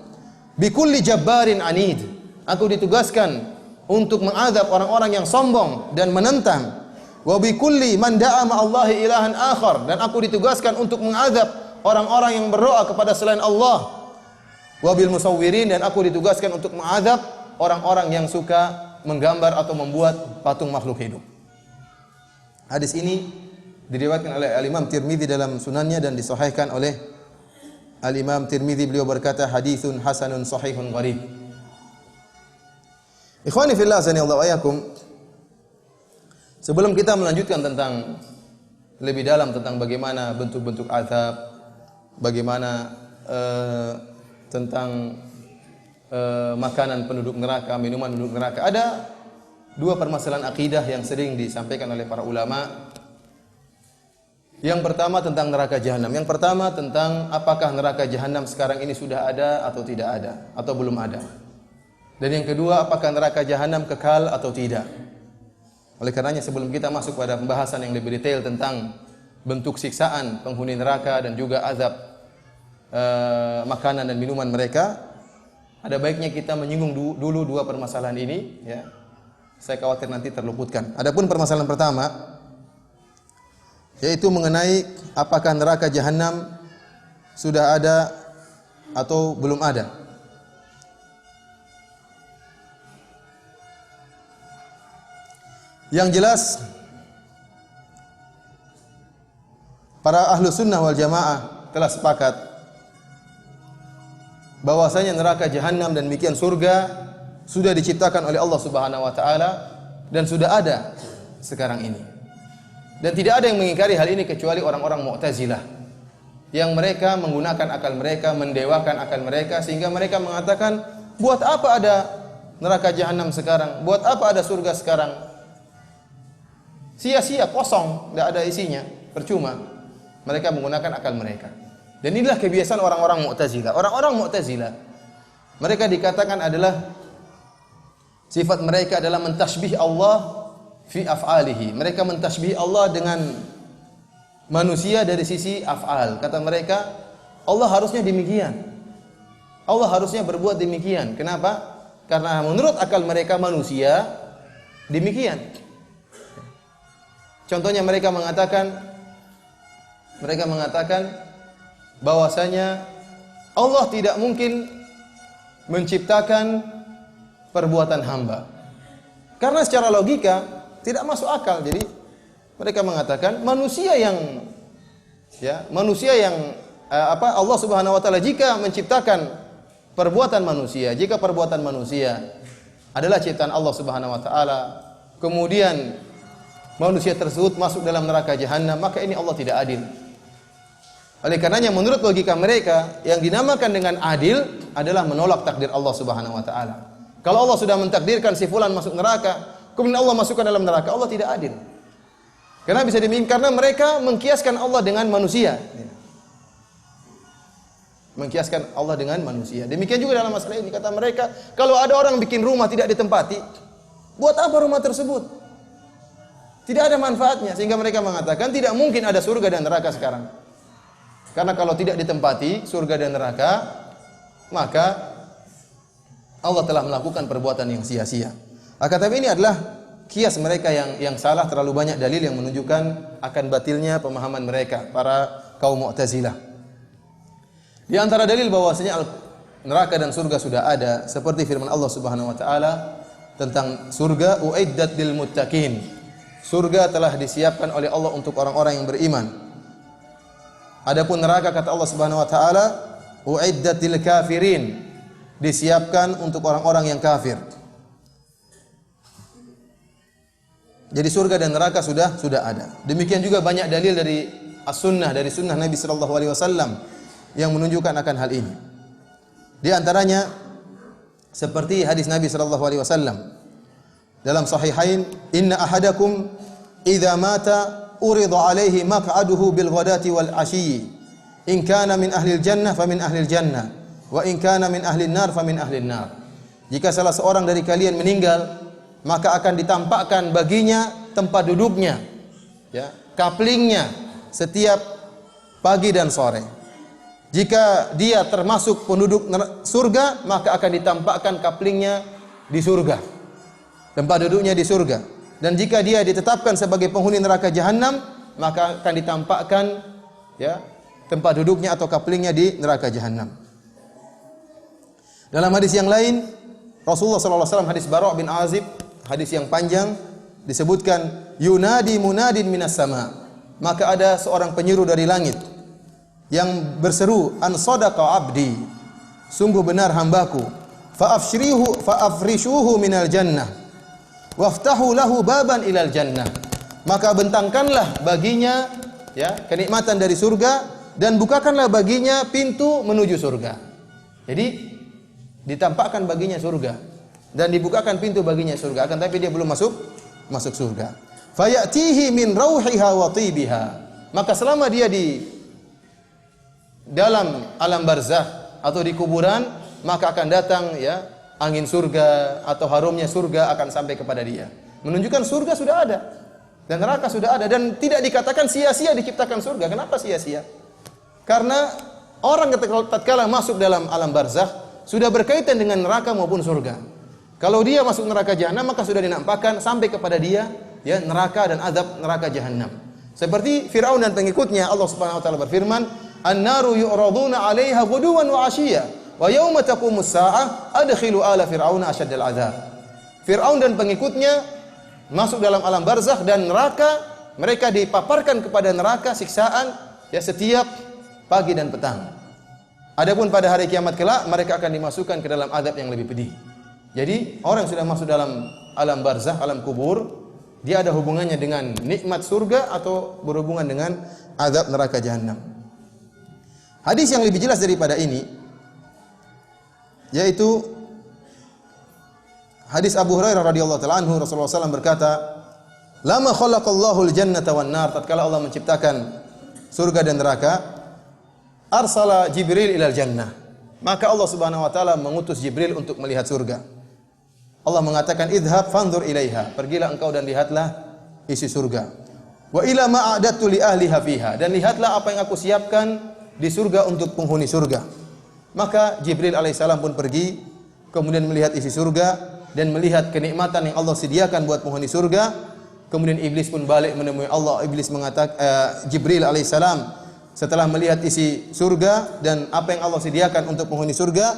Bi kulli jabbarin anid. Aku ditugaskan untuk mengazab orang-orang yang sombong dan menentang. Wa bi kulli man da'a ma'allahi ilahan akhar, dan aku ditugaskan untuk mengazab orang-orang yang berdoa kepada selain Allah. Wa bil musawwirin, dan aku ditugaskan untuk mengazab orang-orang yang suka menggambar atau membuat patung makhluk hidup. Hadis ini diriwayatkan oleh Al-Imam Tirmidzi dalam sunannya dan disahihkan oleh Al-Imam Tirmidzi. Beliau berkata, hadithun hasanun sahihun gharib. Ikhwani fillah, azanillahu wa iyyakum. Sebelum kita melanjutkan tentang lebih dalam tentang bagaimana bentuk-bentuk azab, bagaimana tentang makanan penduduk neraka, minuman penduduk neraka, ada dua permasalahan akidah yang sering disampaikan oleh para ulama. Yang pertama tentang neraka jahanam. Yang pertama tentang apakah neraka jahanam sekarang ini sudah ada atau tidak ada, atau belum ada. Dan yang kedua, apakah neraka jahanam kekal atau tidak. Oleh karenanya sebelum kita masuk pada pembahasan yang lebih detail tentang bentuk siksaan penghuni neraka dan juga azab makanan dan minuman mereka, ada baiknya kita menyinggung dulu dua permasalahan ini, ya. Saya khawatir nanti terluputkan. Adapun permasalahan pertama, yaitu mengenai apakah neraka jahanam sudah ada atau belum ada. Yang jelas para ahlu sunnah wal jamaah telah sepakat bahwasanya neraka jahanam dan demikian surga sudah diciptakan oleh Allah Subhanahu wa taala dan sudah ada sekarang ini. Dan tidak ada yang mengingkari hal ini kecuali orang-orang Mu'tazilah yang mereka menggunakan akal mereka, mendewakan akal mereka sehingga mereka mengatakan, buat apa ada neraka jahanam sekarang? Buat apa ada surga sekarang? Sia-sia, kosong, tidak ada isinya, percuma. Mereka menggunakan akal mereka. Dan inilah kebiasaan orang-orang Mu'tazilah. Orang-orang Mu'tazilah, mereka dikatakan adalah sifat mereka adalah mentasbih Allah fi af'alihi. Mereka mentasbih Allah dengan manusia dari sisi af'al. Kata mereka, Allah harusnya demikian. Allah harusnya berbuat demikian. Kenapa? Karena menurut akal mereka manusia demikian. Contohnya mereka mengatakan bahwasanya Allah tidak mungkin menciptakan perbuatan hamba. Karena secara logika tidak masuk akal. Jadi mereka mengatakan manusia yang Allah Subhanahu wa taala jika menciptakan perbuatan manusia, jika perbuatan manusia adalah ciptaan Allah Subhanahu wa taala, kemudian manusia tersebut masuk dalam neraka jahanam, maka ini Allah tidak adil. Oleh karenanya menurut logika mereka yang dinamakan dengan adil adalah menolak takdir Allah Subhanahu wa taala. Kalau Allah sudah mentakdirkan si fulan masuk neraka, kemudian Allah masukkan dalam neraka, Allah tidak adil. Karena bisa demikian, karena mereka mengkiaskan Allah dengan manusia. Mengkiaskan Allah dengan manusia. Demikian juga dalam masalah ini, kata mereka, kalau ada orang bikin rumah tidak ditempati, buat apa rumah tersebut? Tidak ada manfaatnya. Sehingga mereka mengatakan tidak mungkin ada surga dan neraka sekarang. Karena kalau tidak ditempati surga dan neraka, maka Allah telah melakukan perbuatan yang sia-sia. Tapi ini adalah kias mereka yang salah. Terlalu banyak dalil yang menunjukkan akan batilnya pemahaman mereka, para kaum Mu'tazilah. Di antara dalil bahwasanya neraka dan surga sudah ada, seperti firman Allah Subhanahu wa taala tentang surga, uiddat lil muttaqin. Surga telah disiapkan oleh Allah untuk orang-orang yang beriman. Adapun neraka, kata Allah Subhanahu wa taala, uiddat lil kafirin. Disiapkan untuk orang-orang yang kafir. Jadi surga dan neraka sudah ada. Demikian juga banyak dalil dari as-sunnah, dari sunnah Nabi sallallahu alaihi wasallam yang menunjukkan akan hal ini. Di antaranya seperti hadis Nabi sallallahu alaihi wasallam dalam sahihain, inna ahadakum idza mata urida alaihi maq'aduhu bil ghadati wal ashiyyi in kana min ahli jannah fa min ahli jannah wa in kana min ahli nar fa min ahli nar. Jika salah seorang dari kalian meninggal, maka akan ditampakkan baginya tempat duduknya, kaplingnya setiap pagi dan sore. Jika dia termasuk penduduk surga, maka akan ditampakkan kaplingnya di surga, tempat duduknya di surga. Dan jika dia ditetapkan sebagai penghuni neraka jahanam, maka akan ditampakkan tempat duduknya atau kaplingnya di neraka jahanam. Dalam hadis yang lain, Rasulullah SAW, hadis Bara' bin Azib, hadis yang panjang, disebutkan yunadi munadin minas sama, maka ada seorang penyeru dari langit yang berseru, an sadaqa abdi, sungguh benar hambaku, fa afrishuhu minal jannah waftahu lahu baban ilal jannah, maka bentangkanlah baginya kenikmatan dari surga dan bukakanlah baginya pintu menuju surga. Jadi ditampakkan baginya surga dan dibukakan pintu baginya surga, akan tapi dia belum masuk surga. Fayatihi min rauhiha wa tibiha, maka selama dia di dalam alam barzakh atau di kuburan, maka akan datang angin surga atau harumnya surga akan sampai kepada dia. Menunjukkan surga sudah ada dan neraka sudah ada, dan tidak dikatakan sia-sia diciptakan surga. Kenapa sia-sia? Karena orang tatkala masuk dalam alam barzakh sudah berkaitan dengan neraka maupun surga. Kalau dia masuk neraka jahanam, maka sudah dinampakkan sampai kepada dia neraka dan azab neraka jahanam. Seperti Firaun dan pengikutnya, Allah Subhanahu wa taala berfirman, "An-naru yu'raduna 'alaiha ghuduwan wa 'ashiyya, wa yauma taqumus saa'ah adkhilu ala fir'auna asyaddal 'adzab." Firaun dan pengikutnya masuk dalam alam barzakh dan neraka, mereka dipaparkan kepada neraka siksaan ya setiap pagi dan petang. Adapun pada hari kiamat kelak mereka akan dimasukkan ke dalam azab yang lebih pedih. Jadi orang yang sudah masuk dalam alam barzakh, alam kubur, dia ada hubungannya dengan nikmat surga atau berhubungan dengan azab neraka jahanam. Hadis yang lebih jelas daripada ini yaitu hadis Abu Hurairah radhiyallahu taala anhu, Rasulullah SAW berkata, "Lama khalaqallahu al-jannata wan nar." Tatkala Allah menciptakan surga dan neraka, arsala Jibril ilal jannah. Maka Allah Subhanahu wa taala mengutus Jibril untuk melihat surga. Allah mengatakan, "Idhhab fanzur ilaiha." Pergilah engkau dan lihatlah isi surga. "Wa ila ma a'dadtu li ahliha fiha." Dan lihatlah apa yang aku siapkan di surga untuk penghuni surga. Maka Jibril alaihissalam pun pergi, kemudian melihat isi surga dan melihat kenikmatan yang Allah sediakan buat penghuni surga. Kemudian iblis pun balik menemui Allah. Iblis mengatakan, Jibril alaihissalam setelah melihat isi surga dan apa yang Allah sediakan untuk penghuni surga,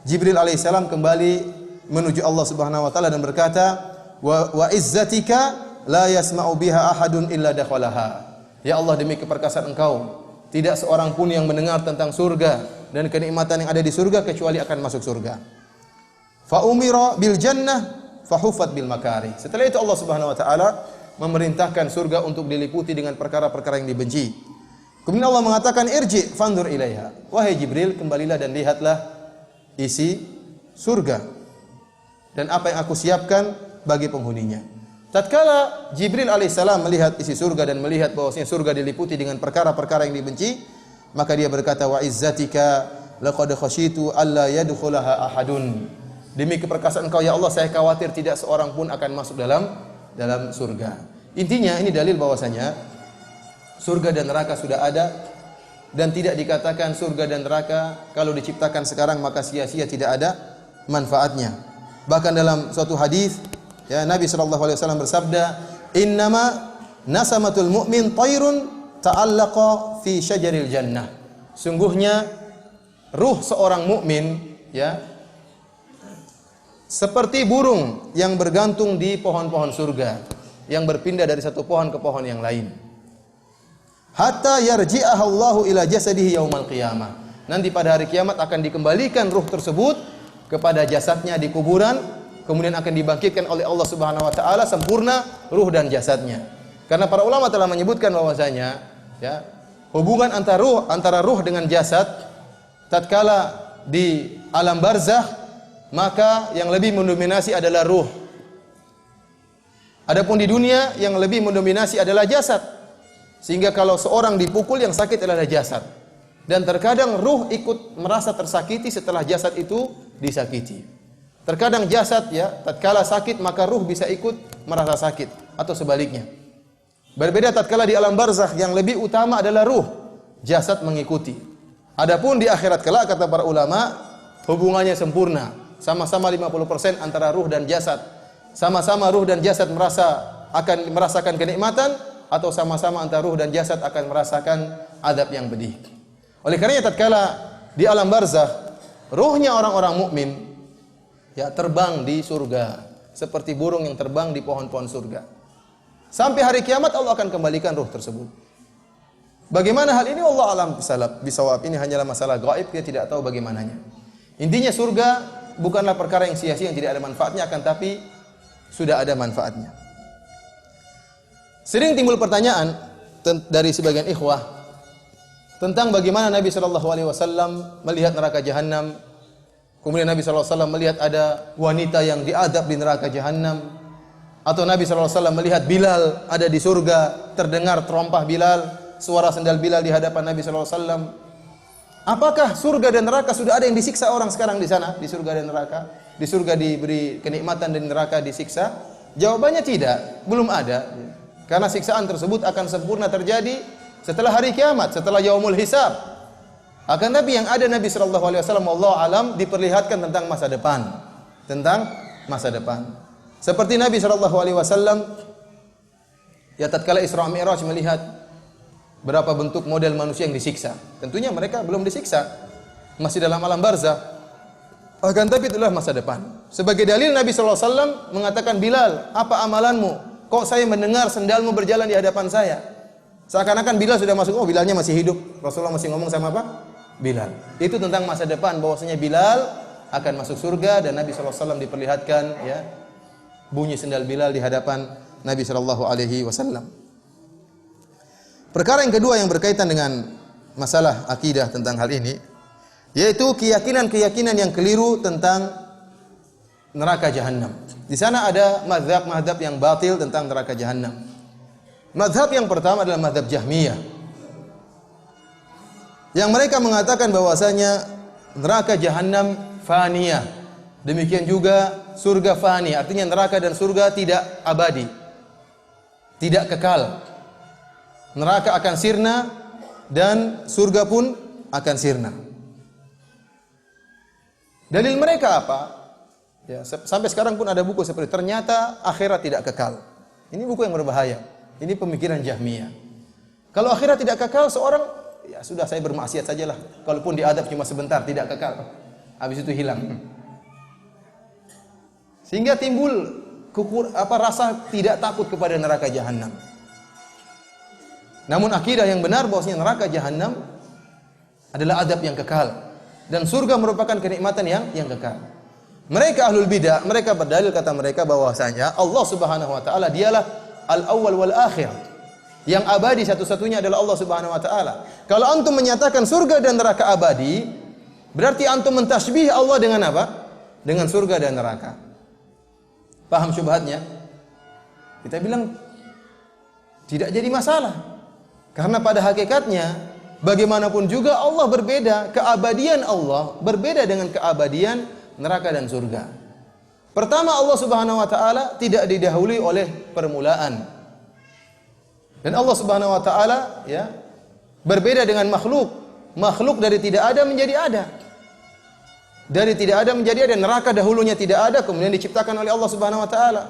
Jibril alaihissalam kembali menuju Allah Subhanahu wa taala dan berkata, "Wa izzatika la yasma'u biha ahadun illa dakhalaha." Ya Allah, demi keperkasaan Engkau, tidak seorang pun yang mendengar tentang surga dan kenikmatan yang ada di surga kecuali akan masuk surga. Fa umira bil jannah fa hufat bil makari. Setelah itu Allah Subhanahu wa taala memerintahkan surga untuk diliputi dengan perkara-perkara yang dibenci. Kemudian Allah mengatakan, "Irji fanzur ilaiha." Wahai Jibril, kembalilah dan lihatlah isi surga dan apa yang aku siapkan bagi penghuninya. Tatkala Jibril alaihissalam melihat isi surga dan melihat bahwasanya surga diliputi dengan perkara-perkara yang dibenci, maka dia berkata, "Wa izzatika laqad khasyitu alla yadkhulaha ahadun." Demi keperkasaan Engkau ya Allah, saya khawatir tidak seorang pun akan masuk dalam surga. Intinya ini dalil bahwasanya surga dan neraka sudah ada dan tidak dikatakan surga dan neraka kalau diciptakan sekarang maka sia-sia, tidak ada manfaatnya. Bahkan dalam suatu hadis ya, Nabi SAW bersabda, "Innama nasamatul mu'min tayrun ta'allaqa fi syajaril jannah." Sungguhnya ruh seorang mukmin ya seperti burung yang bergantung di pohon-pohon surga, yang berpindah dari satu pohon ke pohon yang lain. Hatta yarji'aha Allahu ila jasadihi yaumal qiyamah. Nanti pada hari kiamat akan dikembalikan ruh tersebut kepada jasadnya di kuburan, kemudian akan dibangkitkan oleh Allah Subhanahu wa taala sempurna ruh dan jasadnya. Karena para ulama telah menyebutkan bahwasanya ya, hubungan antara ruh dengan jasad tatkala di alam barzakh, maka yang lebih mendominasi adalah ruh. Adapun di dunia yang lebih mendominasi adalah jasad. Sehingga kalau seorang dipukul yang sakit adalah jasad. Dan terkadang ruh ikut merasa tersakiti setelah jasad itu disakiti. Terkadang jasad ya, tatkala sakit maka ruh bisa ikut merasa sakit atau sebaliknya. Berbeda tatkala di alam barzakh yang lebih utama adalah ruh, jasad mengikuti. Adapun di akhirat kelak kata para ulama hubungannya sempurna, sama-sama 50% antara ruh dan jasad. Sama-sama ruh dan jasad akan merasakan kenikmatan atau sama-sama antara ruh dan jasad akan merasakan azab yang pedih. Oleh karenanya tatkala di alam barzakh ruhnya orang-orang mukmin ya terbang di surga seperti burung yang terbang di pohon-pohon surga. Sampai hari kiamat Allah akan kembalikan ruh tersebut. Bagaimana hal ini Allah alam bisawab. Ini hanyalah masalah gaib, kita tidak tahu bagaimananya. Intinya surga bukanlah perkara yang sia-sia yang tidak ada manfaatnya, akan tapi sudah ada manfaatnya. Sering timbul pertanyaan dari sebagian ikhwah tentang bagaimana Nabi SAW melihat neraka jahanam. Kemudian Nabi SAW melihat ada wanita yang diadab di neraka jahanam. Atau Nabi SAW melihat Bilal ada di surga, terdengar terompah Bilal, suara sendal Bilal di hadapan Nabi SAW. Apakah surga dan neraka sudah ada yang disiksa orang sekarang di sana, di surga dan neraka? Di surga diberi kenikmatan dan di neraka disiksa? Jawabannya tidak, belum ada. Karena siksaan tersebut akan sempurna terjadi setelah hari kiamat, setelah yaumul hisab. Akan Nabi yang ada Nabi SAW, wallahu alam, diperlihatkan tentang masa depan, Seperti Nabi SAW, ya tatkala Isra Mi'raj melihat berapa bentuk model manusia yang disiksa. Tentunya mereka belum disiksa, masih dalam alam barzakh. Akan tapi itulah masa depan. Sebagai dalil Nabi SAW mengatakan, Bilal, apa amalanmu? kok saya mendengar sendalmu berjalan di hadapan saya. Seakan-akan Bilal sudah masuk, oh Bilalnya masih hidup. Rasulullah masih ngomong sama apa? Bilal. Itu tentang masa depan, bahwasanya Bilal akan masuk surga, dan Nabi SAW diperlihatkan ya bunyi sendal Bilal di hadapan Nabi SAW. Perkara yang kedua yang berkaitan dengan masalah akidah tentang hal ini, yaitu keyakinan-keyakinan yang keliru tentang neraka jahanam. Di sana ada mazhab-mazhab yang batil tentang neraka jahanam. Mazhab yang pertama adalah mazhab Jahmiyah, yang mereka mengatakan bahwasanya neraka jahanam faniyah. Demikian juga surga fani, artinya neraka dan surga tidak abadi, tidak kekal. Neraka akan sirna dan surga pun akan sirna. Dalil mereka apa? Ya, sampai sekarang pun ada buku seperti ternyata akhirat tidak kekal. Ini buku yang berbahaya. Ini pemikiran Jahmiyah. Kalau akhirat tidak kekal, seorang ya sudah, saya bermaksiat sajalah. Kalaupun diadab cuma sebentar, tidak kekal. Habis itu hilang. Sehingga timbul rasa tidak takut kepada neraka jahanam. Namun akidah yang benar bahwasanya neraka jahanam adalah adab yang kekal, dan surga merupakan kenikmatan yang kekal. Mereka ahlul bidah, mereka berdalil, kata mereka bahwasanya Allah Subhanahu wa taala dialah al-awwal wal akhir. Yang abadi satu-satunya adalah Allah Subhanahu wa taala. Kalau antum menyatakan surga dan neraka abadi, berarti antum mentasbih Allah dengan apa? Dengan surga dan neraka. Paham syubhatnya? Kita bilang tidak jadi masalah. Karena pada hakikatnya bagaimanapun juga Allah berbeda, keabadian Allah berbeda dengan keabadian neraka dan surga. Pertama, Allah Subhanahu wa taala tidak didahului oleh permulaan. Dan Allah Subhanahu wa taala ya berbeda dengan makhluk. Makhluk dari tidak ada menjadi ada. Dari tidak ada menjadi ada. Neraka dahulunya tidak ada, kemudian diciptakan oleh Allah Subhanahu wa taala.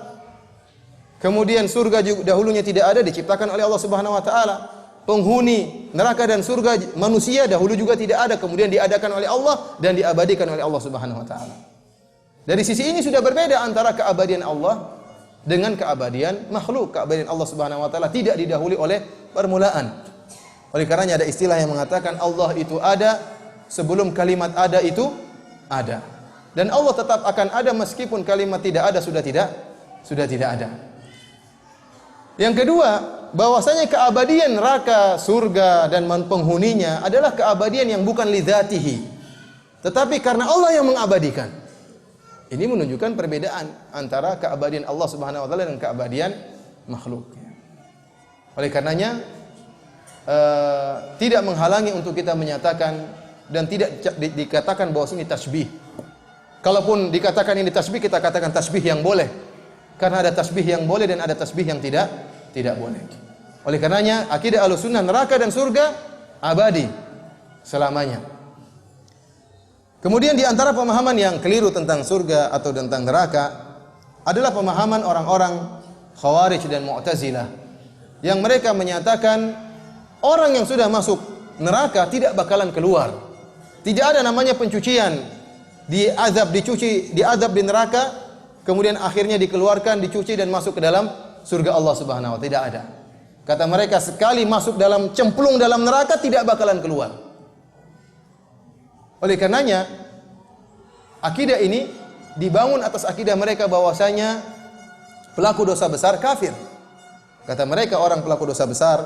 Kemudian surga juga dahulunya tidak ada, diciptakan oleh Allah Subhanahu wa taala. Penghuni neraka dan surga manusia dahulu juga tidak ada, kemudian diadakan oleh Allah dan diabadikan oleh Allah Subhanahu wa taala. Dari sisi ini sudah berbeda antara keabadian Allah dengan keabadian makhluk. Keabadian Allah Subhanahu wa taala tidak didahului oleh permulaan. Oleh karenanya ada istilah yang mengatakan Allah itu ada sebelum kalimat ada itu ada. Dan Allah tetap akan ada meskipun kalimat tidak ada sudah tidak ada. Yang kedua, bahwasanya keabadian neraka, surga dan penghuninya adalah keabadian yang bukan lidzatihi, tetapi karena Allah yang mengabadikan. Ini menunjukkan perbedaan antara keabadian Allah Subhanahu wa taala dan keabadian makhluk. Oleh karenanya tidak menghalangi untuk kita menyatakan dan tidak dikatakan bahwa ini tasbih. Kalaupun dikatakan ini tasbih, kita katakan tasbih yang boleh. Karena ada tasbih yang boleh dan ada tasbih yang tidak boleh. Oleh karenanya akidah Ahlussunnah neraka dan surga abadi selamanya. Kemudian di antara pemahaman yang keliru tentang surga atau tentang neraka adalah pemahaman orang-orang Khawarij dan Mu'tazilah, yang mereka menyatakan orang yang sudah masuk neraka tidak bakalan keluar. Tidak ada namanya pencucian, diazab di neraka, kemudian akhirnya dikeluarkan, dicuci dan masuk ke dalam surga Allah Subhanahu wa taala. Tidak ada. Kata mereka, sekali masuk dalam cemplung dalam neraka tidak bakalan keluar. Oleh karenanya akidah ini dibangun atas akidah mereka bahwasanya pelaku dosa besar kafir. Kata mereka, orang pelaku dosa besar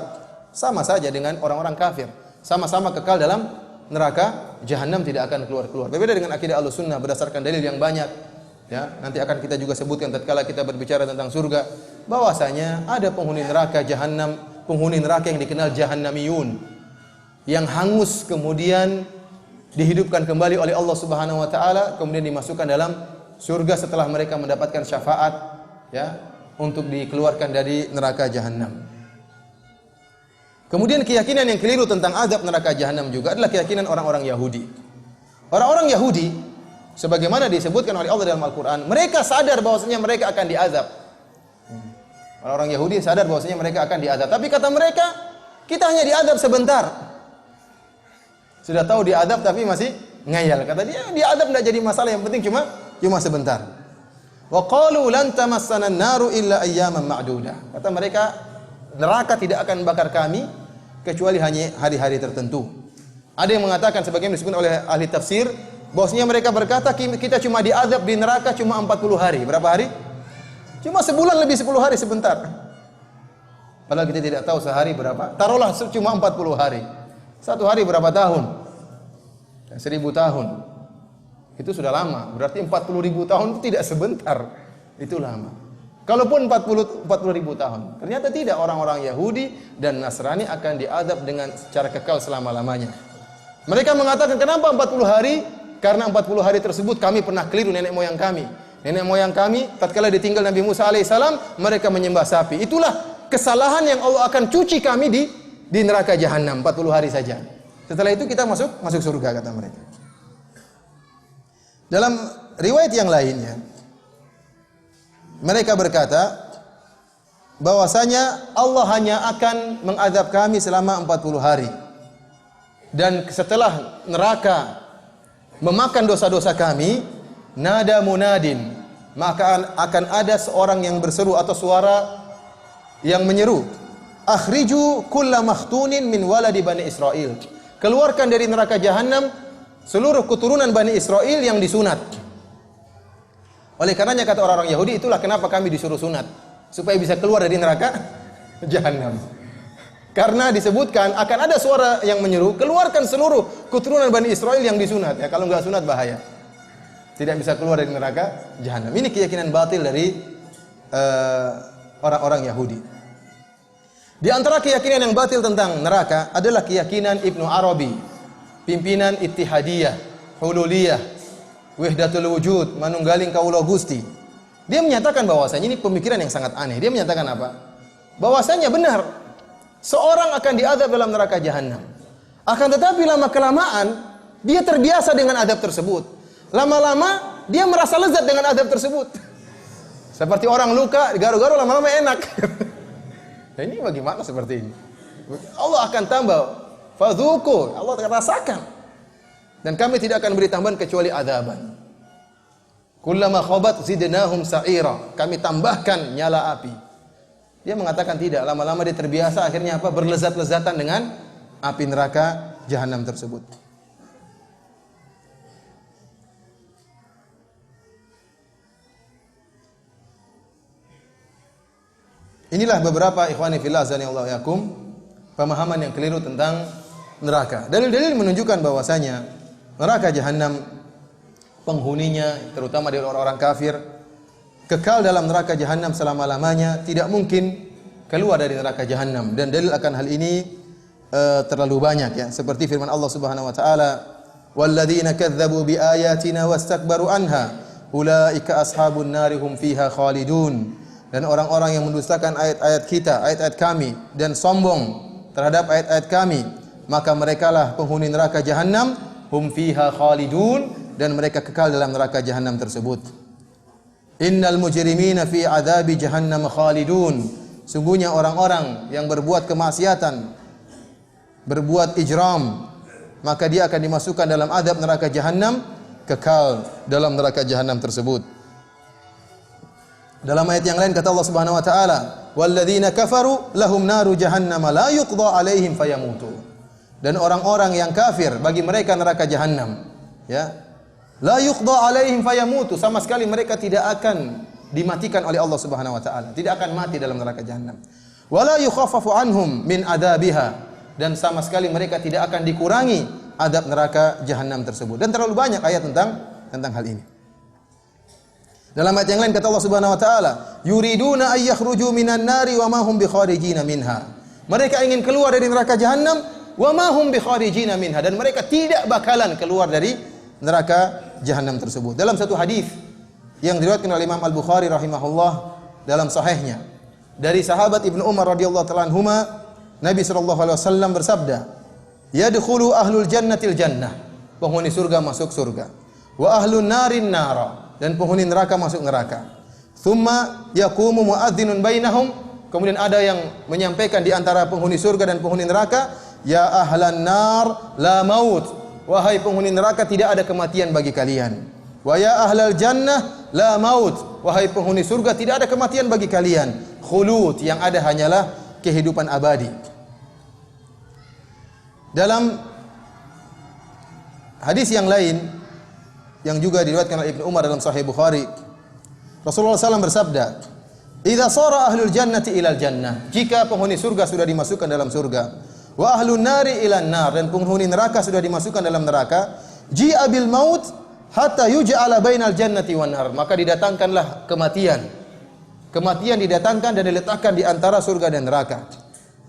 sama saja dengan orang-orang kafir, sama-sama kekal dalam neraka jahanam, tidak akan keluar-keluar. Berbeda dengan akidah Ahlussunnah berdasarkan dalil yang banyak. Ya, nanti akan kita juga sebutkan tatkala kita berbicara tentang surga, bahwasanya ada penghuni neraka jahanam, penghuni neraka yang dikenal jahannamiyun, yang hangus kemudian dihidupkan kembali oleh Allah Subhanahu wa taala, kemudian dimasukkan dalam surga setelah mereka mendapatkan syafaat ya untuk dikeluarkan dari neraka jahanam. Kemudian keyakinan yang keliru tentang azab neraka jahanam juga adalah keyakinan orang-orang Yahudi. Orang-orang Yahudi sebagaimana disebutkan oleh Allah dalam Al-Quran, mereka sadar bahwasanya mereka akan diazab. Orang-orang Yahudi sadar bahwasanya mereka akan diazab. Tapi kata mereka, kita hanya diazab sebentar. Sudah tahu diazab tapi masih ngayal. Kata dia, diazab tidak jadi masalah, yang penting cuma sebentar. Wa qalu lan tamassana an-naru illa ayyaman ma'dudah. Kata mereka, neraka tidak akan bakar kami kecuali hanya hari-hari tertentu. Ada yang mengatakan sebagaimana disebut oleh ahli tafsir, bahwasanya mereka berkata kita cuma diazab di neraka cuma 40 hari. Berapa hari? Cuma sebulan lebih 10 hari sebentar. Padahal kita tidak tahu sehari berapa. Taruhlah cuma 40 hari. Satu hari berapa tahun? 1000 tahun. Itu sudah lama. Berarti 40.000 tahun itu tidak sebentar. Itu lama. Kalaupun 40.000 tahun. Ternyata tidak, orang-orang Yahudi dan Nasrani akan diazab dengan secara kekal selama-lamanya. Mereka mengatakan, kenapa 40 hari? Karena 40 hari tersebut kami pernah keliru nenek moyang kami. Nenek moyang kami tatkala ditinggal Nabi Musa alaihissalam, mereka menyembah sapi. Itulah kesalahan yang Allah akan cuci kami di neraka jahanam 40 hari saja. Setelah itu kita masuk surga, kata mereka. Dalam riwayat yang lainnya, mereka berkata bahwasanya Allah hanya akan mengazab kami selama 40 hari. Dan setelah neraka memakan dosa-dosa kami, nada munadin, maka akan ada seorang yang berseru atau suara yang menyeru, akhriju kulla makhtunin min waladi Bani Israel. Keluarkan dari neraka jahanam seluruh keturunan Bani Israel yang disunat. Oleh karenanya kata orang-orang Yahudi, itulah kenapa kami disuruh sunat, supaya bisa keluar dari neraka jahanam. Karena disebutkan akan ada suara yang menyeru, keluarkan seluruh keturunan Bani Israel yang disunat. Ya, kalau enggak sunat bahaya. Tidak bisa keluar dari neraka jahanam. Ini keyakinan batil dari orang-orang Yahudi. Di antara keyakinan yang batil tentang neraka adalah keyakinan Ibnu Arabi, pimpinan Ittihadiyah, Hululiyah, Wahdatul Wujud, manunggaling kaula Gusti. Dia menyatakan bahwasanya ini pemikiran yang sangat aneh. Dia menyatakan apa? Bahwasanya benar seorang akan diazab dalam neraka jahanam. Akan tetapi lama kelamaan dia terbiasa dengan azab tersebut. Lama-lama dia merasa lezat dengan azab tersebut. Seperti orang luka, garu-garu lama-lama enak. Nah, ini bagaimana seperti ini? Allah akan tambah, fadzuku, Allah akan rasakan. Dan kami tidak akan beri tambahan kecuali azaban. Kullama khabat zidnahum sa'ira. Kami tambahkan nyala api. Dia mengatakan tidak, lama-lama dia terbiasa, akhirnya apa? Berlezat-lezatan dengan api neraka jahanam tersebut. Inilah beberapa ikhwani fillah azanillahu yakum, pemahaman yang keliru tentang neraka. Dalil-dalil menunjukkan bahwasanya neraka jahanam penghuninya terutama dari orang-orang kafir kekal dalam neraka jahanam selama-lamanya, tidak mungkin keluar dari neraka jahanam. Dan dalil akan hal ini terlalu banyak, ya. Seperti firman Allah Subhanahu wa taala, "Walladzina kadzdzabu biayatina wastakbaru anha, ulaika ashabun nari hum fiha khalidun." Dan orang-orang yang mendustakan ayat-ayat kita, ayat-ayat kami, dan sombong terhadap ayat-ayat kami, maka merekalah penghuni neraka jahanam, hum fiha khalidun, dan mereka kekal dalam neraka jahanam tersebut. Innal mujrimina fi adzabi jahannam khalidun. Sungguhnya orang-orang yang berbuat kemaksiatan, berbuat ijram, maka dia akan dimasukkan dalam azab neraka jahanam, kekal dalam neraka jahanam tersebut. Dalam ayat yang lain kata Allah Subhanahu wa taala, "Walladzina kafaru lahum naru jahannam la yuqda 'alaihim fayamutu." Dan orang-orang yang kafir bagi mereka neraka jahanam, ya. La yuqda 'alaihim fayamutu, sama sekali mereka tidak akan dimatikan oleh Allah Subhanahu wa taala, tidak akan mati dalam neraka jahanam. Wala yukhaffafu anhum min adabiha, dan sama sekali mereka tidak akan dikurangi adab neraka jahanam tersebut. Dan terlalu banyak ayat tentang hal ini. Dalam ayat yang lain kata Allah Subhanahu wa taala, yuriduna ay yakhruju minan nari wa ma hum bikharijina minha. Mereka ingin keluar dari neraka jahanam, wa ma hum bikharijina minha, dan mereka tidak bakalan keluar dari neraka jahanam tersebut. Dalam satu hadis yang diriwayatkan oleh Imam Al-Bukhari rahimahullah dalam sahihnya dari sahabat Ibnu Umar radhiyallahu ta'ala anhuma, Nabi sallallahu alaihi wasallam bersabda, yadkhulu ahlul jannatil jannah, penghuni surga masuk surga, wa ahlun narin nara, dan penghuni neraka masuk neraka. Thumma yaqumu muadzdzinun bainahum, kemudian ada yang menyampaikan di antara penghuni surga dan penghuni neraka, ya ahlan nar la maut, wahai penghuni neraka tidak ada kematian bagi kalian. Wa ya ahlal jannah la maut, wahai penghuni surga, tidak ada kematian bagi kalian. Khulud, yang ada hanyalah kehidupan abadi. Dalam hadis yang lain yang juga diriwayatkan oleh Ibnu Umar dalam Sahih Bukhari, Rasulullah SAW bersabda, "Idza sara ahlul jannati ilal jannah." Jika penghuni surga sudah dimasukkan dalam surga, wa ahlun nari ilan nar, dan penghuni neraka sudah dimasukkan dalam neraka, ji'a bil maut hatta yuj'ala bainal jannati wan nar. Maka didatangkanlah kematian. Kematian didatangkan dan diletakkan di antara surga dan neraka.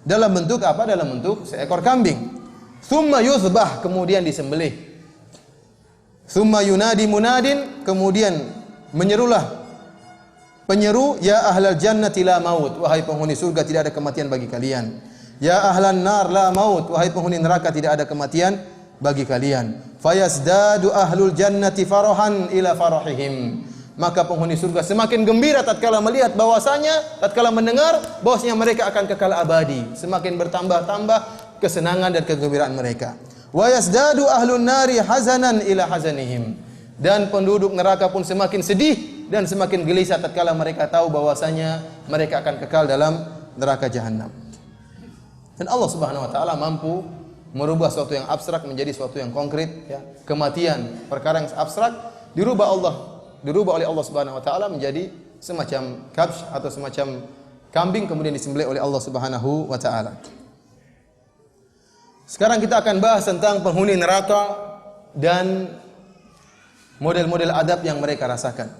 Dalam bentuk apa? Dalam bentuk seekor kambing. Tsumma yuzbah, kemudian disembelih. Tsumma yunadi munadin, kemudian menyerulah penyeru, ya ahlal jannati la maut, wahai penghuni surga tidak ada kematian bagi kalian. Ya ahlan nar la maut, wahai penghuni neraka tidak ada kematian bagi kalian. Fayasdadu ahlul jannati farahan ila farahihim. Maka penghuni surga semakin gembira tatkala melihat bahwasanya, tatkala mendengar bahwasanya mereka akan kekal abadi. Semakin bertambah-tambah kesenangan dan kegembiraan mereka. Wa yasdadu ahlun nari hazanan ila hazanihim. Dan penduduk neraka pun semakin sedih dan semakin gelisah tatkala mereka tahu bahwasanya mereka akan kekal dalam neraka jahanam. Dan Allah Subhanahu wa taala mampu merubah sesuatu yang abstrak menjadi sesuatu yang konkret, ya. Kematian, perkara yang abstrak dirubah oleh Allah Subhanahu wa taala menjadi semacam kabsh atau semacam kambing, kemudian disembelih oleh Allah Subhanahu wa taala. Sekarang kita akan bahas tentang penghuni neraka dan model-model adab yang mereka rasakan.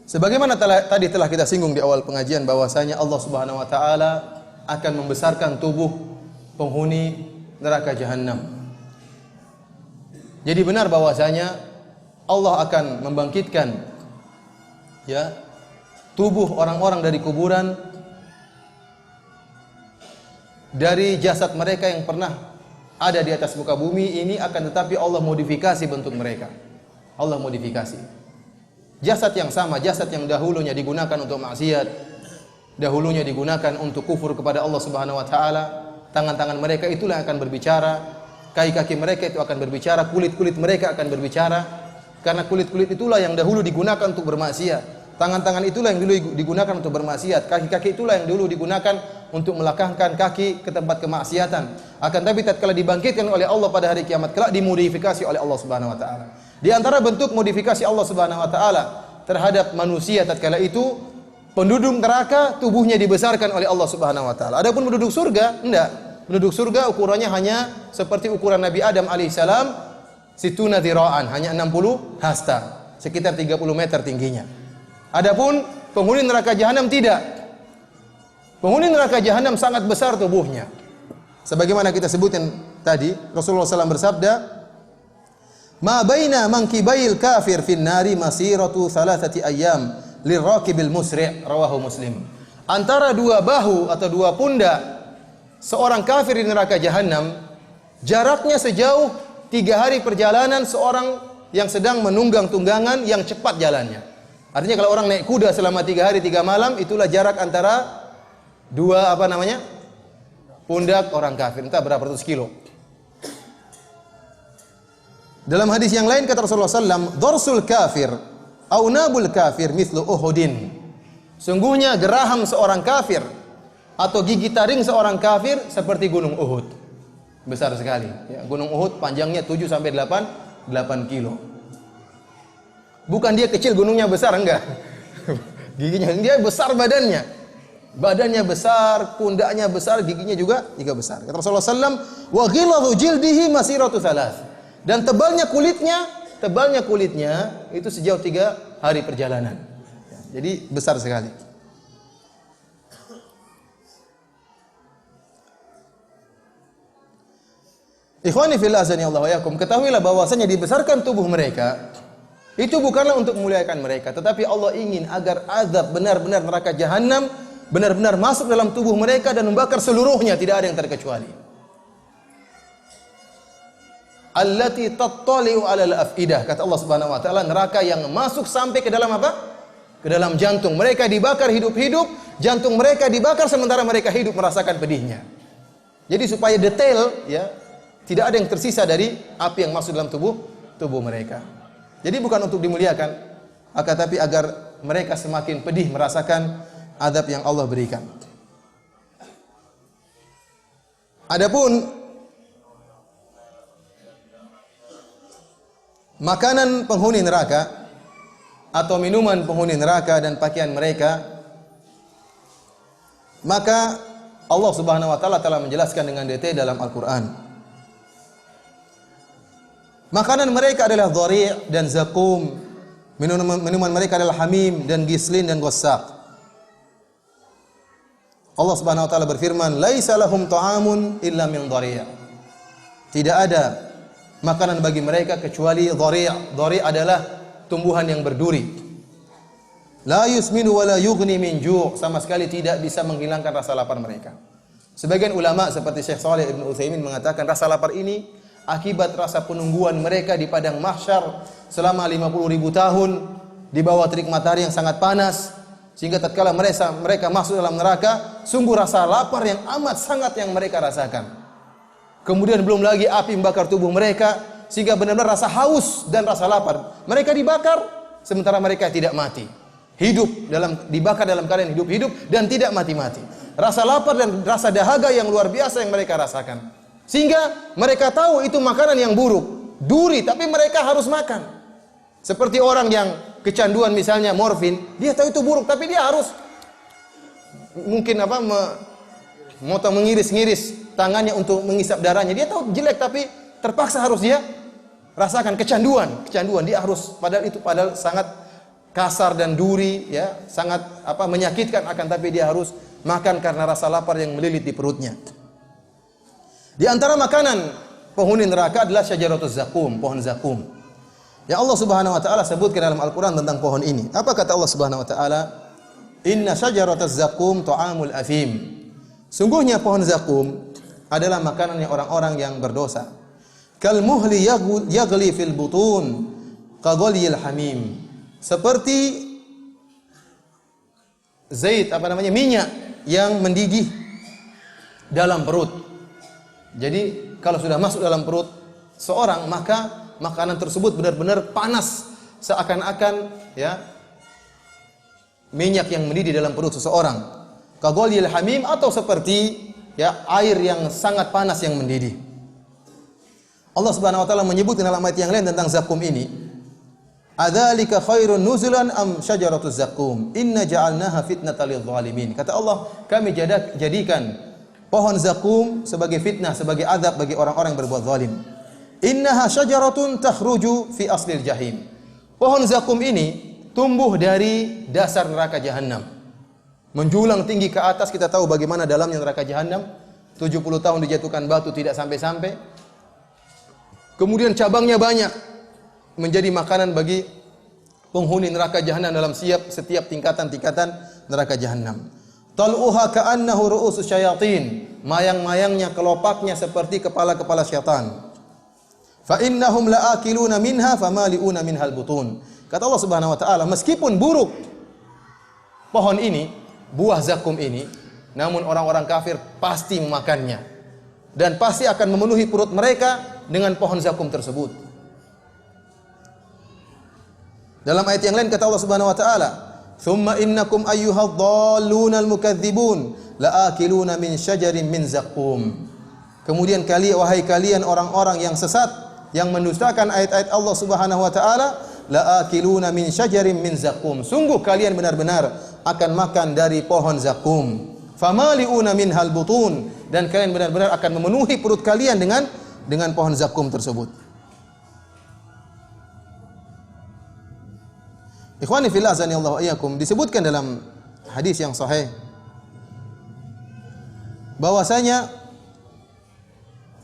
Sebagaimana tadi telah kita singgung di awal pengajian bahwasanya Allah Subhanahu wa taala akan membesarkan tubuh penghuni neraka jahanam. Jadi benar bahwasanya Allah akan membangkitkan, ya, tubuh orang-orang dari kuburan, dari jasad mereka yang pernah ada di atas muka bumi ini, akan tetapi Allah modifikasi bentuk mereka. Allah modifikasi. Jasad yang sama, jasad yang dahulunya digunakan untuk maksiat, dahulunya digunakan untuk kufur kepada Allah Subhanahu wa taala, tangan-tangan mereka itulah yang akan berbicara, kaki-kaki mereka itu akan berbicara, kulit-kulit mereka akan berbicara, karena kulit-kulit itulah yang dahulu digunakan untuk bermaksiat. Tangan-tangan itulah yang dulu digunakan untuk bermaksiat, kaki-kaki itulah yang dulu digunakan untuk melangkahkan kaki ke tempat kemaksiatan. Akan tapi tatkala dibangkitkan oleh Allah pada hari kiamat kelak, dimodifikasi oleh Allah Subhanahu wa taala. Di antara bentuk modifikasi Allah Subhanahu wa taala terhadap manusia tatkala itu, penduduk neraka tubuhnya dibesarkan oleh Allah Subhanahu wa taala. Adapun penduduk surga, enggak. Penduduk surga ukurannya hanya seperti ukuran Nabi Adam alaihissalam, situna dhira'an, hanya 60 hasta, sekitar 30 meter tingginya. Adapun penghuni neraka jahanam tidak. Penghuni neraka jahanam sangat besar tubuhnya. Sebagaimana kita sebutkan tadi, Rasulullah SAW bersabda, "Ma baina mankibail kafir fin nari masiratu thalathati ayyam liraqibil musri'," rawahu Muslim. Antara dua bahu atau dua pundak seorang kafir di neraka jahanam jaraknya sejauh 3 hari perjalanan seorang yang sedang menunggang tunggangan yang cepat jalannya. Artinya kalau orang naik kuda selama 3 hari 3 malam, itulah jarak antara dua pundak orang kafir, entah berapa ratus kilo. Dalam hadis yang lain kata Rasulullah SAW, "Dorsul kafir, au nabul kafir, mithlu Uhudin." Sungguhnya geraham seorang kafir atau gigi taring seorang kafir seperti gunung Uhud. Besar sekali. Ya, gunung Uhud panjangnya 7 sampai 8 kilo. Bukan dia kecil gunungnya besar, enggak. Giginya, dia besar badannya. Badannya besar, pundaknya besar, giginya juga besar. Kata Rasulullah SAW, "Wa ghiladhu jildihi masiratu thalath." Dan tebalnya kulitnya itu sejauh 3 hari perjalanan. Jadi besar sekali. Ikhwani fillah azanillahu wa iyyakum, ketahuilah bahwasanya dibesarkan tubuh mereka itu bukanlah untuk memuliakan mereka, tetapi Allah ingin agar azab benar-benar neraka jahanam benar-benar masuk dalam tubuh mereka dan membakar seluruhnya, tidak ada yang terkecuali. Allati tattali'u 'alal afidah, kata Allah Subhanahu wa taala, neraka yang masuk sampai ke dalam apa? Ke dalam jantung. Mereka dibakar hidup-hidup, jantung mereka dibakar sementara mereka hidup merasakan pedihnya. Jadi supaya detail, ya, tidak ada yang tersisa dari api yang masuk dalam tubuh mereka. Jadi bukan untuk dimuliakan, akan tapi agar mereka semakin pedih merasakan azab yang Allah berikan. Adapun makanan penghuni neraka atau minuman penghuni neraka dan pakaian mereka, maka Allah Subhanahu wa taala telah menjelaskan dengan detail dalam Al-Qur'an. Makanan mereka adalah dhari' dan zakum. Minuman mereka adalah hamim dan gislin dan ghassaq. Allah Subhanahu wa taala berfirman, "Laisa lahum ta'amun illa min dhari'." Tidak ada makanan bagi mereka kecuali dhari'. Dhari' adalah tumbuhan yang berduri. La yusminu wa la yughni min ju', sama sekali tidak bisa menghilangkan rasa lapar mereka. Sebagian ulama seperti Syekh Shalih Ibn Utsaimin mengatakan rasa lapar ini akibat rasa penungguan mereka di padang mahsyar selama 50.000 tahun di bawah terik matahari yang sangat panas, sehingga tatkala mereka masuk dalam neraka, sungguh rasa lapar yang amat sangat yang mereka rasakan. Kemudian belum lagi api membakar tubuh mereka, sehingga benar-benar rasa haus dan rasa lapar. Mereka dibakar sementara mereka tidak mati. Dibakar dalam keadaan hidup-hidup dan tidak mati-mati. Rasa lapar dan rasa dahaga yang luar biasa yang mereka rasakan. Sehingga mereka tahu itu makanan yang buruk, duri, tapi mereka harus makan. Seperti orang yang kecanduan misalnya morfin, dia tahu itu buruk tapi dia harus mungkin mengiris-ngiris tangannya untuk mengisap darahnya. Dia tahu jelek tapi terpaksa harus dia rasakan kecanduan. Dia harus, padahal sangat kasar dan duri ya, sangat menyakitkan, akan tapi dia harus makan karena rasa lapar yang melilit di perutnya. Di antara makanan penghuni neraka adalah syajaratuz zakum, pohon zakum. Ya Allah Subhanahu wa taala sebutkan dalam Al-Qur'an tentang pohon ini. Apa kata Allah Subhanahu wa taala? Inna syajaratuz zakum ta'amul afim. Sungguhnya pohon zakum adalah makanannya orang-orang yang berdosa. Kal muhli yaghli fil butun kaghaliyil hamim. Seperti minyak yang mendidih dalam perut. Jadi kalau sudah masuk dalam perut seorang, maka makanan tersebut benar-benar panas, seakan-akan ya minyak yang mendidih dalam perut seseorang. Kaghaliyil hamim, atau seperti ya air yang sangat panas yang mendidih. Allah Subhanahu wa taala menyebut dalam ayat yang lain tentang zakum ini. Adzalika khairun nuzulan am syajaratuz zakum inna ja'alnaha fitnatal lidh-dhalimin. Kata Allah, kami jadikan pohon zakum sebagai fitnah, sebagai azab bagi orang-orang yang berbuat zalim. Innaha syajaratun takhruju fi aslil jahim. Pohon zakum ini tumbuh dari dasar neraka jahanam, menjulang tinggi ke atas. Kita tahu bagaimana dalamnya neraka jahanam. 70 tahun dijatuhkan batu tidak sampai-sampai. Kemudian cabangnya banyak, menjadi makanan bagi penghuni neraka jahanam dalam setiap tingkatan-tingkatan neraka jahanam. Tal'uha ka'annahu ru'usus syayatin. Mayang-mayangnya, kelopaknya seperti kepala-kepala syaitan. Fa innahum la'akiluna minha famali'una minhal butun. Kata Allah Subhanahu wa taala, meskipun buruk pohon ini, buah zakum ini, namun orang-orang kafir pasti memakannya dan pasti akan memenuhi perut mereka dengan pohon zakum tersebut. Dalam ayat yang lain kata Allah Subhanahu wa taala, "Tsumma innakum ayyuhadh-dhallunal mukadzibun la'akiluna min syajarin min zakum." Kemudian wahai kalian orang-orang yang sesat, yang mendustakan ayat-ayat Allah Subhanahu wa taala, la'akiluna min syajarin min zakum. Sungguh kalian benar-benar akan makan dari pohon zakum. Famali'una minhal butun, dan kalian benar-benar akan memenuhi perut kalian dengan pohon zakum tersebut. Ikhwani fillah azanillahu wa iyyakum, disebutkan dalam hadis yang sahih bahwasanya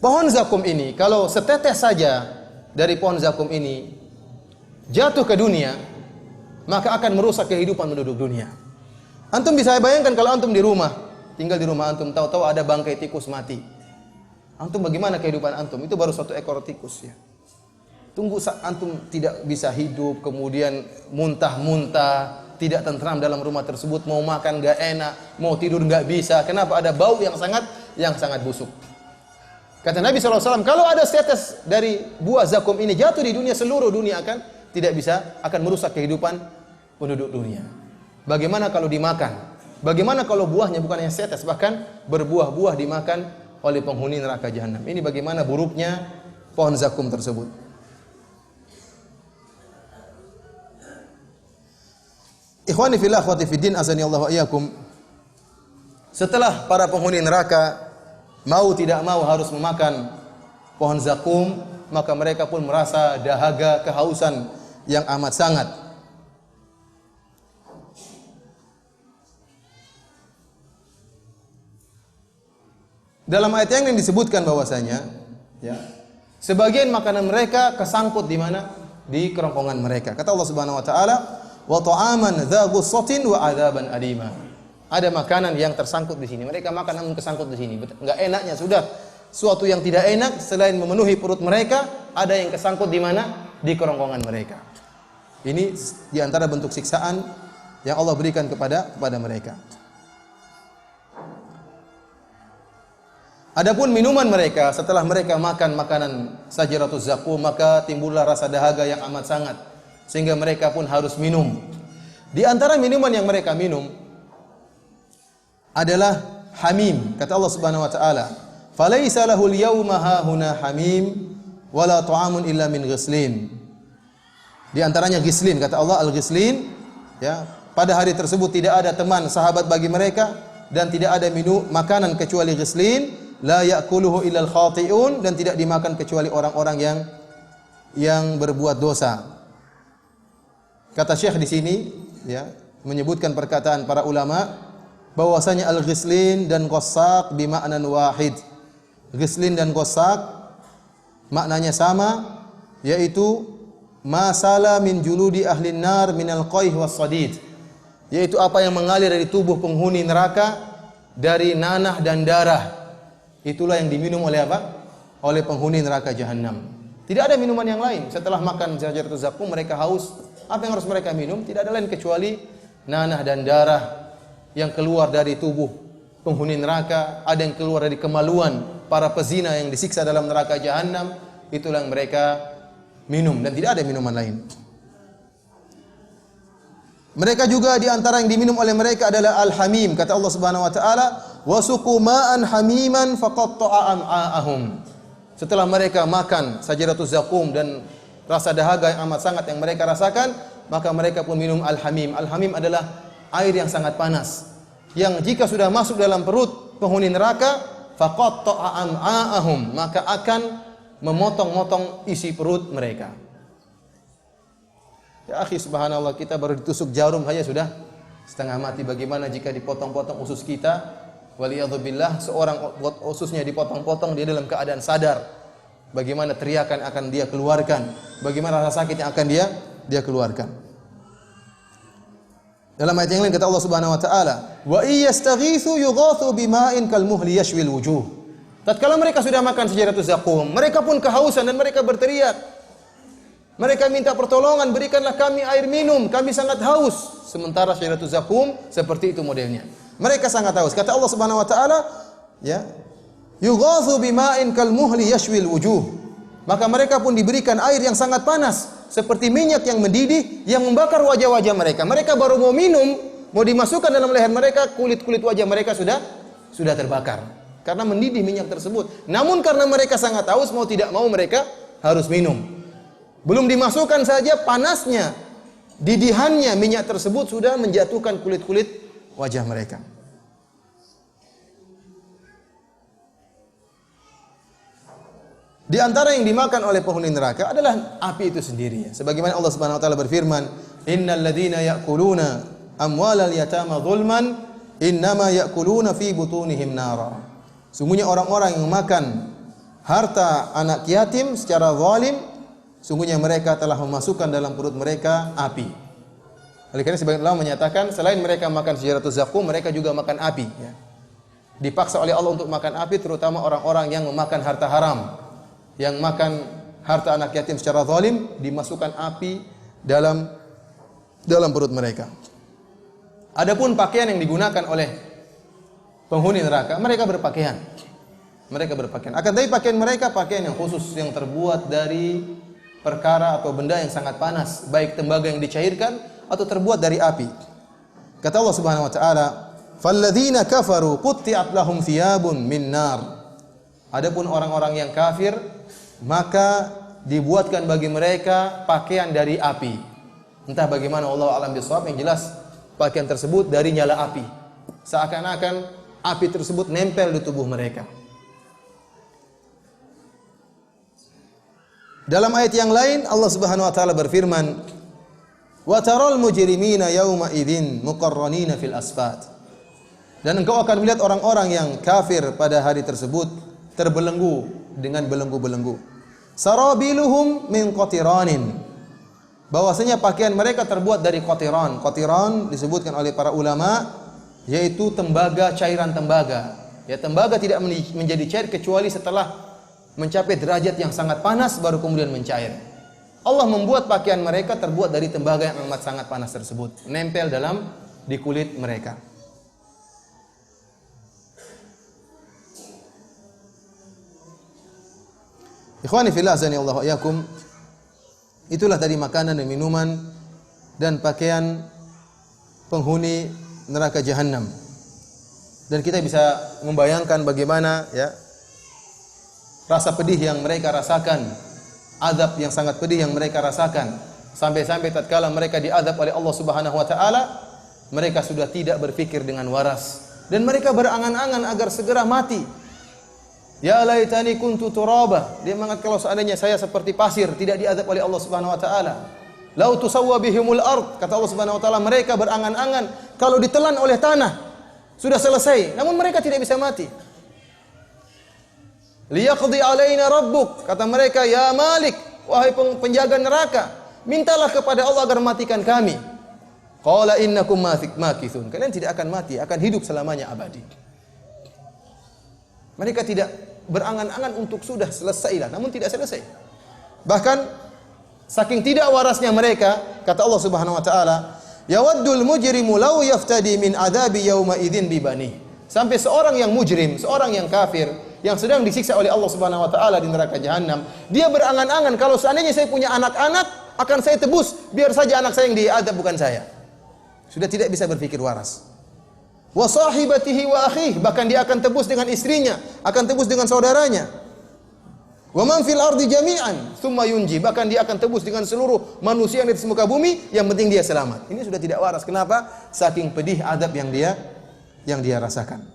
pohon zakum ini, kalau setetes saja dari pohon zakum ini jatuh ke dunia, maka akan merusak kehidupan penduduk dunia. Antum bisa bayangkan kalau antum tinggal di rumah antum, tahu-tahu ada bangkai tikus mati. Antum bagaimana kehidupan antum? Itu baru satu ekor tikus ya. Tunggu saat antum tidak bisa hidup, kemudian muntah-muntah, tidak tentram dalam rumah tersebut, mau makan enggak enak, mau tidur enggak bisa. Kenapa? Ada bau yang sangat busuk. Kata Nabi SAW, kalau ada setetes dari buah zakum ini jatuh di dunia, seluruh dunia akan merusak kehidupan penduduk dunia. Bagaimana kalau dimakan? Bagaimana kalau buahnya bukan hanya setes, bahkan berbuah-buah dimakan oleh penghuni neraka jahanam. Ini bagaimana buruknya pohon zakum tersebut. Ikhwani fillah, akhwati fiddin, azani Allah wa iyyakum. Setelah para penghuni neraka mau tidak mau harus memakan pohon zakum, maka mereka pun merasa dahaga, kehausan yang amat sangat. Dalam ayat yang lain disebutkan bahwasanya, ya, sebagian makanan mereka kesangkut di mana? Di kerongkongan mereka. Kata Allah Subhanahu wa taala, "Wa ta'aman dza ghussatin wa 'adzaban alima." Ada makanan yang tersangkut di sini. Mereka makan namun kesangkut di sini. Enggak enaknya sudah. Suatu yang tidak enak selain memenuhi perut mereka, ada yang kesangkut di mana? Di kerongkongan mereka. Ini di antara bentuk siksaan yang Allah berikan kepada mereka. Adapun minuman mereka, setelah mereka makan makanan Sajaratuz Zakum, maka timbullah rasa dahaga yang amat sangat, sehingga mereka pun harus minum. Di antara minuman yang mereka minum adalah hamim. Kata Allah Subhanahu wa taala, "Falaisa lahul yawma hahuna hamim wala ta'amun illa min ghislin." Di antaranya ghislin, kata Allah, al-ghislin, ya, pada hari tersebut tidak ada teman sahabat bagi mereka dan tidak ada makanan kecuali ghislin. La ya'kuluhu illal khati'un, dan tidak dimakan kecuali orang-orang yang berbuat dosa. Kata Syekh di sini, ya, menyebutkan perkataan para ulama bahwasanya al-ghislin dan qassaq bima'nan wahid. Ghislin dan qassaq maknanya sama, yaitu masala min juludi ahlin nar minal qayh was sadid, yaitu apa yang mengalir dari tubuh penghuni neraka dari nanah dan darah. Itulah yang diminum oleh apa? Oleh penghuni neraka jahanam. Tidak ada minuman yang lain. Setelah makan Sajaratuz Zakum mereka haus. Apa yang harus mereka minum? Tidak ada lain kecuali nanah dan darah yang keluar dari tubuh penghuni neraka. Ada yang keluar dari kemaluan para pezina yang disiksa dalam neraka jahanam. Itulah yang mereka minum, dan tidak ada minuman lain. Mereka juga di antara yang diminum oleh mereka adalah al-hamim. Kata Allah Subhanahu wa taala, "Wa suqu ma'an hamiman faqatta'a am'a'ahum." Setelah mereka makan Sajaratuz Zakum dan rasa dahaga yang amat sangat yang mereka rasakan, maka mereka pun minum al-hamim. Al-hamim adalah air yang sangat panas, yang jika sudah masuk dalam perut penghuni neraka, faqatta'a am'a'ahum, maka akan memotong-motong isi perut mereka. Ya akhi, subhanallah, kita baru ditusuk jarum saja sudah setengah mati. Bagaimana jika dipotong-potong usus kita? Waliyadzubillah, seorang ususnya dipotong-potong, dia dalam keadaan sadar. Bagaimana teriakan akan dia keluarkan? Bagaimana rasa sakit yang akan dia keluarkan? Dalam ayat yang lain kata Allah Subhanahu wa taala, "Wa iyastaghitsu yughatsu bima'in kalmuhli yashwil wujuh." Tatkala mereka sudah makan Sajaratuz Zakum, mereka pun kehausan dan mereka berteriak. Mereka minta pertolongan, berikanlah kami air minum, kami sangat haus. Sementara Sajaratuz Zakum seperti itu modelnya. Mereka sangat haus. Kata Allah Subhanahu wa taala, ya, yughatsu bima'in kalmuhli yashwil wujuh. Maka mereka pun diberikan air yang sangat panas, seperti minyak yang mendidih yang membakar wajah-wajah mereka. Mereka baru mau minum, mau dimasukkan dalam leher mereka, kulit-kulit wajah mereka sudah terbakar karena mendidih minyak tersebut. Namun karena mereka sangat haus, mau tidak mau mereka harus minum. Belum dimasukkan saja, panasnya, didihannya minyak tersebut sudah menjatuhkan kulit-kulit wajah mereka. Di antara yang dimakan oleh penghuni neraka adalah api itu sendiri. Sebagaimana Allah Subhanahu wa taala berfirman, "Innal ladzina ya'kuluna amwalal yatama dzulman, innama ya'kuluna fi butunihim nara." Sungguhnya orang-orang yang makan harta anak yatim secara zalim, sungguhnya mereka telah memasukkan dalam perut mereka api. Oleh karena sebagian ulama menyatakan selain mereka makan Sajaratuz Zakum, mereka juga makan api. Ya. Dipaksa oleh Allah untuk makan api, terutama orang-orang yang memakan harta haram, yang makan harta anak yatim secara zalim, dimasukkan api dalam perut mereka. Adapun pakaian yang digunakan oleh penghuni neraka, mereka berpakaian. Akan tapi pakaian mereka pakaian yang khusus, yang terbuat dari perkara atau benda yang sangat panas, baik tembaga yang dicairkan atau terbuat dari api. Kata Allah Subhanahu wa taala, "Falladzina kafaru qutti'at lahum thiyabun min nar." Adapun orang-orang yang kafir, maka dibuatkan bagi mereka pakaian dari api. Entah bagaimana, Allah a'lam bishawab, yang jelas pakaian tersebut dari nyala api. Seakan-akan api tersebut nempel di tubuh mereka. Dalam ayat yang lain Allah Subhanahu wa taala berfirman, "Wa taral mujrimina yauma idzin muqarranina fil asfat." Dan engkau akan melihat orang-orang yang kafir pada hari tersebut terbelenggu dengan belenggu-belenggu. Sarabiluhum min qatiranin. Bahwasanya pakaian mereka terbuat dari qatiran. Qatiran disebutkan oleh para ulama yaitu tembaga, cairan tembaga. Ya, tembaga tidak menjadi cair kecuali setelah mencapai derajat yang sangat panas baru kemudian mencair. Allah membuat pakaian mereka terbuat dari tembaga yang amat sangat panas tersebut, nempel di kulit mereka. Ikhwani fillah azani Allah wa iyyakum. Itulah tadi makanan dan minuman dan pakaian penghuni neraka jahanam. Dan kita bisa membayangkan bagaimana ya rasa pedih yang mereka rasakan, azab yang sangat pedih yang mereka rasakan, sampai-sampai tatkala mereka diazab oleh Allah Subhanahu wa taala, mereka sudah tidak berpikir dengan waras dan mereka berangan-angan agar segera mati. Ya laitani kuntu turaba. Dia mengatakan, kalau seandainya saya seperti pasir, tidak diazab oleh Allah Subhanahu wa taala. Lau tusawwa bihimul ard, kata Allah Subhanahu wa taala, mereka berangan-angan kalau ditelan oleh tanah sudah selesai, namun mereka tidak bisa mati. Liyaqdi alaina rabbuk, kata mereka, ya Malik, wahai penjaga neraka, mintalah kepada Allah agar matikan kami. Qala innakum makithun, kalian tidak akan mati, akan hidup selamanya abadi. Mereka tidak berangan-angan untuk sudah selesailah, namun tidak selesai. Bahkan saking tidak warasnya mereka, kata Allah Subhanahu wa taala, yawaddul mujrimu law yaftadi min adabi yauma idzin bibani. Sampai seorang yang mujrim, seorang yang kafir yang sedang disiksa oleh Allah Subhanahu wa taala di neraka jahanam, dia berangan-angan kalau seandainya saya punya anak-anak akan saya tebus, biar saja anak saya yang diadab bukan saya. Sudah tidak bisa berpikir waras. Wa sahibatihi wa akhihi, bahkan dia akan tebus dengan istrinya, akan tebus dengan saudaranya. Wa man fil ardi jami'an tsumma yunji, bahkan dia akan tebus dengan seluruh manusia yang di muka bumi, yang penting dia selamat. Ini sudah tidak waras. Kenapa? Saking pedih azab yang dia rasakan.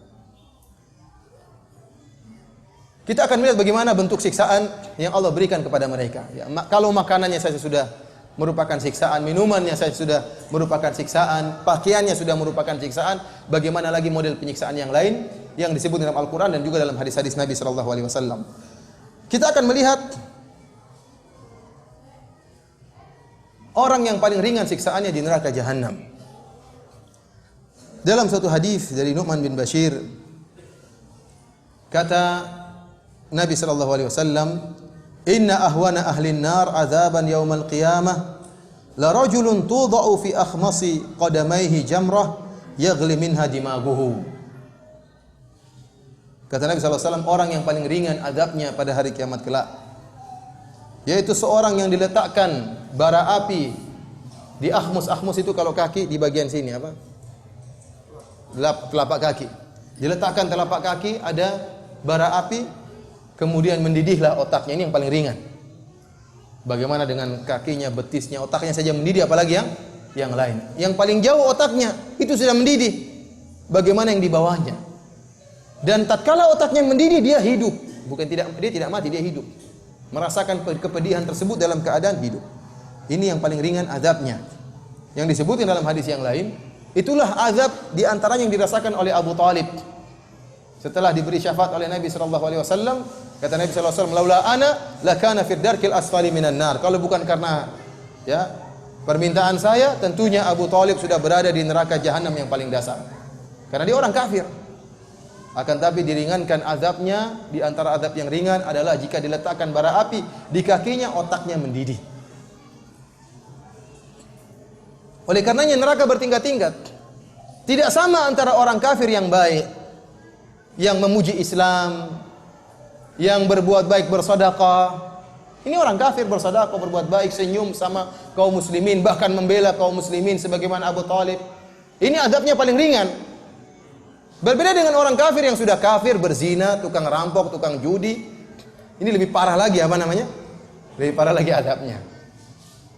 Kita akan melihat bagaimana bentuk siksaan yang Allah berikan kepada mereka. Ya, kalau makanannya saja sudah merupakan siksaan, minumannya saja sudah merupakan siksaan, pakaiannya sudah merupakan siksaan, bagaimana lagi model penyiksaan yang lain yang disebut dalam Al-Quran dan juga dalam hadis-hadis Nabi SAW. Kita akan melihat orang yang paling ringan siksaannya di neraka jahanam. Dalam suatu hadis dari Nu'man bin Bashir, kata Nabi sallallahu alaihi wasallam, "Inna ahwana ahli an-nar 'adzaban yaumal qiyamah la rajulun tudha'u fi akhmasi qadamaihi jamrah yaghli minha dimaguhu." Kata Nabi sallallahu alaihi wasallam, orang yang paling ringan azabnya pada hari kiamat kelak yaitu seorang yang diletakkan bara api di akhmus. Akhmus itu kalau kaki di bagian sini apa? Telapak kaki. Diletakkan telapak kaki ada bara api, kemudian mendidihlah otaknya. Ini yang paling ringan. Bagaimana dengan kakinya, betisnya, otaknya saja mendidih, apalagi yang lain. Yang paling jauh otaknya itu sudah mendidih. Bagaimana yang di bawahnya? Dan tatkala otaknya mendidih, dia hidup. Dia tidak mati, dia hidup. Merasakan kepedihan tersebut dalam keadaan hidup. Ini yang paling ringan azabnya. Yang disebutkan dalam hadis yang lain, itulah azab di antaranya yang dirasakan oleh Abu Talib. Setelah diberi syafaat oleh Nabi sallallahu alaihi wasallam, kata Nabi sallallahu alaihi wasallam, "Laula ana lakana fid darkil asfali minan nar." Kalau bukan karena ya permintaan saya, tentunya Abu Talib sudah berada di neraka jahanam yang paling dasar. Karena dia orang kafir. Akan tapi diringankan azabnya, di antara azab yang ringan adalah jika diletakkan bara api di kakinya, otaknya mendidih. Oleh karenanya neraka bertingkat-tingkat. Tidak sama antara orang kafir yang baik, yang memuji Islam, yang berbuat baik, bersedekah, Ini orang kafir bersedekah, berbuat baik, senyum sama kaum muslimin, bahkan membela kaum muslimin sebagaimana Abu Thalib. Ini adabnya paling ringan. Berbeda dengan orang kafir yang sudah kafir, berzina, tukang rampok, tukang judi. Ini lebih parah lagi apa namanya? Lebih parah lagi adabnya.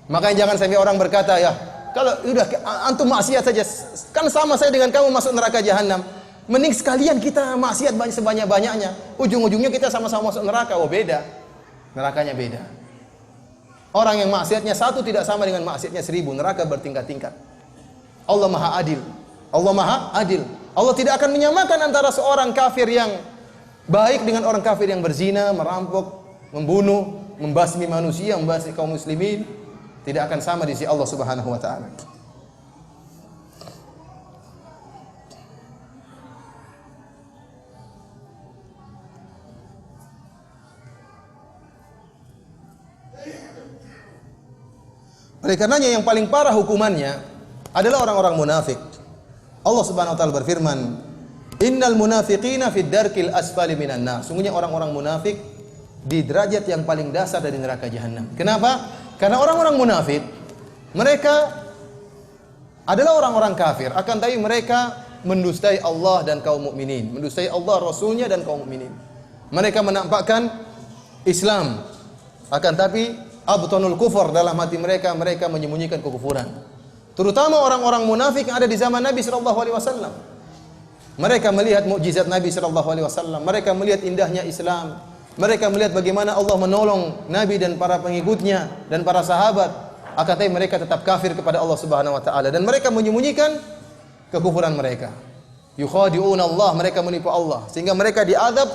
Makanya jangan sampai orang berkata, ya kalau udah antum maksiat saja, kan sama saya dengan kamu masuk neraka jahanam. Mending sekalian kita maksiat sebanyak-banyaknya. Ujung-ujungnya kita sama-sama masuk neraka. Oh beda. Nerakanya beda. Orang yang maksiatnya satu tidak sama dengan maksiatnya 1000. Neraka bertingkat-tingkat. Allah Maha Adil. Allah Maha Adil. Allah tidak akan menyamakan antara seorang kafir yang baik dengan orang kafir yang berzina, merampok, membunuh, membasmi manusia, membasmi kaum muslimin. Tidak akan sama di sisi Allah Subhanahu wa taala. Oleh karenanya yang paling parah hukumannya adalah orang-orang munafik. Allah Subhanahu wa taala berfirman, "Innal munafiqina fid darkil asfali minan nar." Sungguhnya orang-orang munafik di derajat yang paling dasar dari neraka jahanam. Kenapa? Karena orang-orang munafik mereka adalah orang-orang kafir, akan tapi mereka mendustai Allah dan kaum mukminin, mendustai Allah, Rasulnya dan kaum mukminin. Mereka menampakkan Islam, akan tapi abtanul kufur, dalam hati mereka menyembunyikan kekufuran. Terutama orang-orang munafik yang ada di zaman Nabi sallallahu alaihi wasallam. Mereka melihat mukjizat Nabi sallallahu alaihi wasallam, mereka melihat indahnya Islam, mereka melihat bagaimana Allah menolong Nabi dan para pengikutnya dan para sahabat. Akan tapi mereka tetap kafir kepada Allah Subhanahu wa taala dan mereka menyembunyikan kekufuran mereka. Yukhadi'una Allah, mereka menipu Allah sehingga mereka diazab.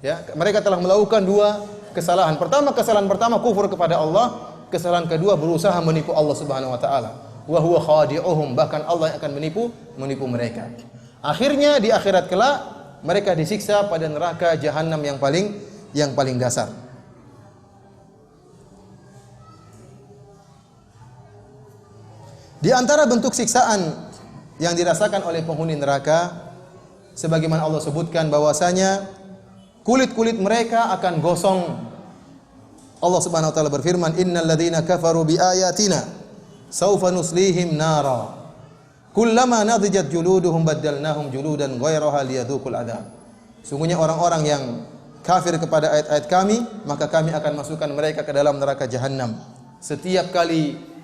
Ya, mereka telah melakukan dua kesalahan. Kesalahan pertama kufur kepada Allah, kesalahan kedua berusaha menipu Allah Subhanahu wa taala. Wa huwa khadi'uhum, bahkan Allah yang akan menipu mereka. Akhirnya di akhirat kelak mereka disiksa pada neraka jahanam yang paling dasar. Di antara bentuk siksaan yang dirasakan oleh penghuni neraka, sebagaimana Allah sebutkan bahwasanya kulit-kulit mereka akan gosong. Allah Subhanahu wa taala berfirman, "Innal ladzina kafaru biayatina saufa nuslihim nara. Kullama nadijat juluduhum baddalnahum juludan ghairaha liyadzuqul adzab." Sungguhnya orang-orang yang kafir kepada ayat-ayat kami, maka kami akan masukkan mereka ke dalam neraka jahanam. Setiap kali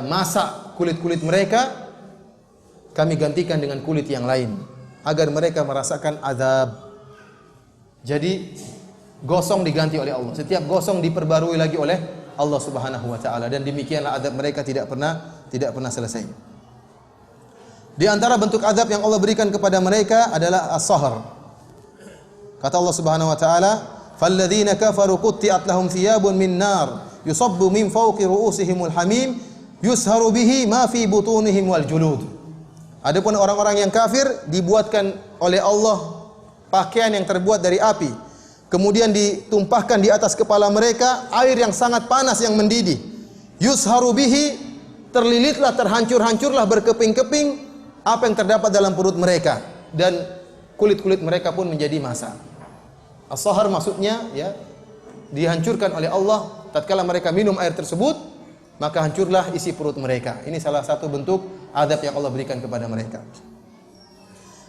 masak kulit-kulit mereka, kami gantikan dengan kulit yang lain agar mereka merasakan azab. Jadi gosong diganti oleh Allah. Setiap gosong diperbarui lagi oleh Allah Subhanahu wa taala dan demikianlah azab mereka tidak pernah selesai. Di antara bentuk azab yang Allah berikan kepada mereka adalah as-sahr. Kata Allah Subhanahu wa taala, "Falladzina kafaru qutti'at lahum thiyabun min nar yusabbu min fawqi ru'usihimul hamim yusharu bihi ma fi butunihim wal julud." Adapun orang-orang yang kafir dibuatkan oleh Allah pakaian yang terbuat dari api, kemudian ditumpahkan di atas kepala mereka air yang sangat panas yang mendidih. Yusharu bihi, terlilitlah, terhancur-hancurlah, berkeping-keping apa yang terdapat dalam perut mereka dan kulit-kulit mereka pun menjadi massa. As-sahar maksudnya dihancurkan oleh Allah tatkala mereka minum air tersebut, maka hancurlah isi perut mereka. Ini salah satu bentuk azab yang Allah berikan kepada mereka.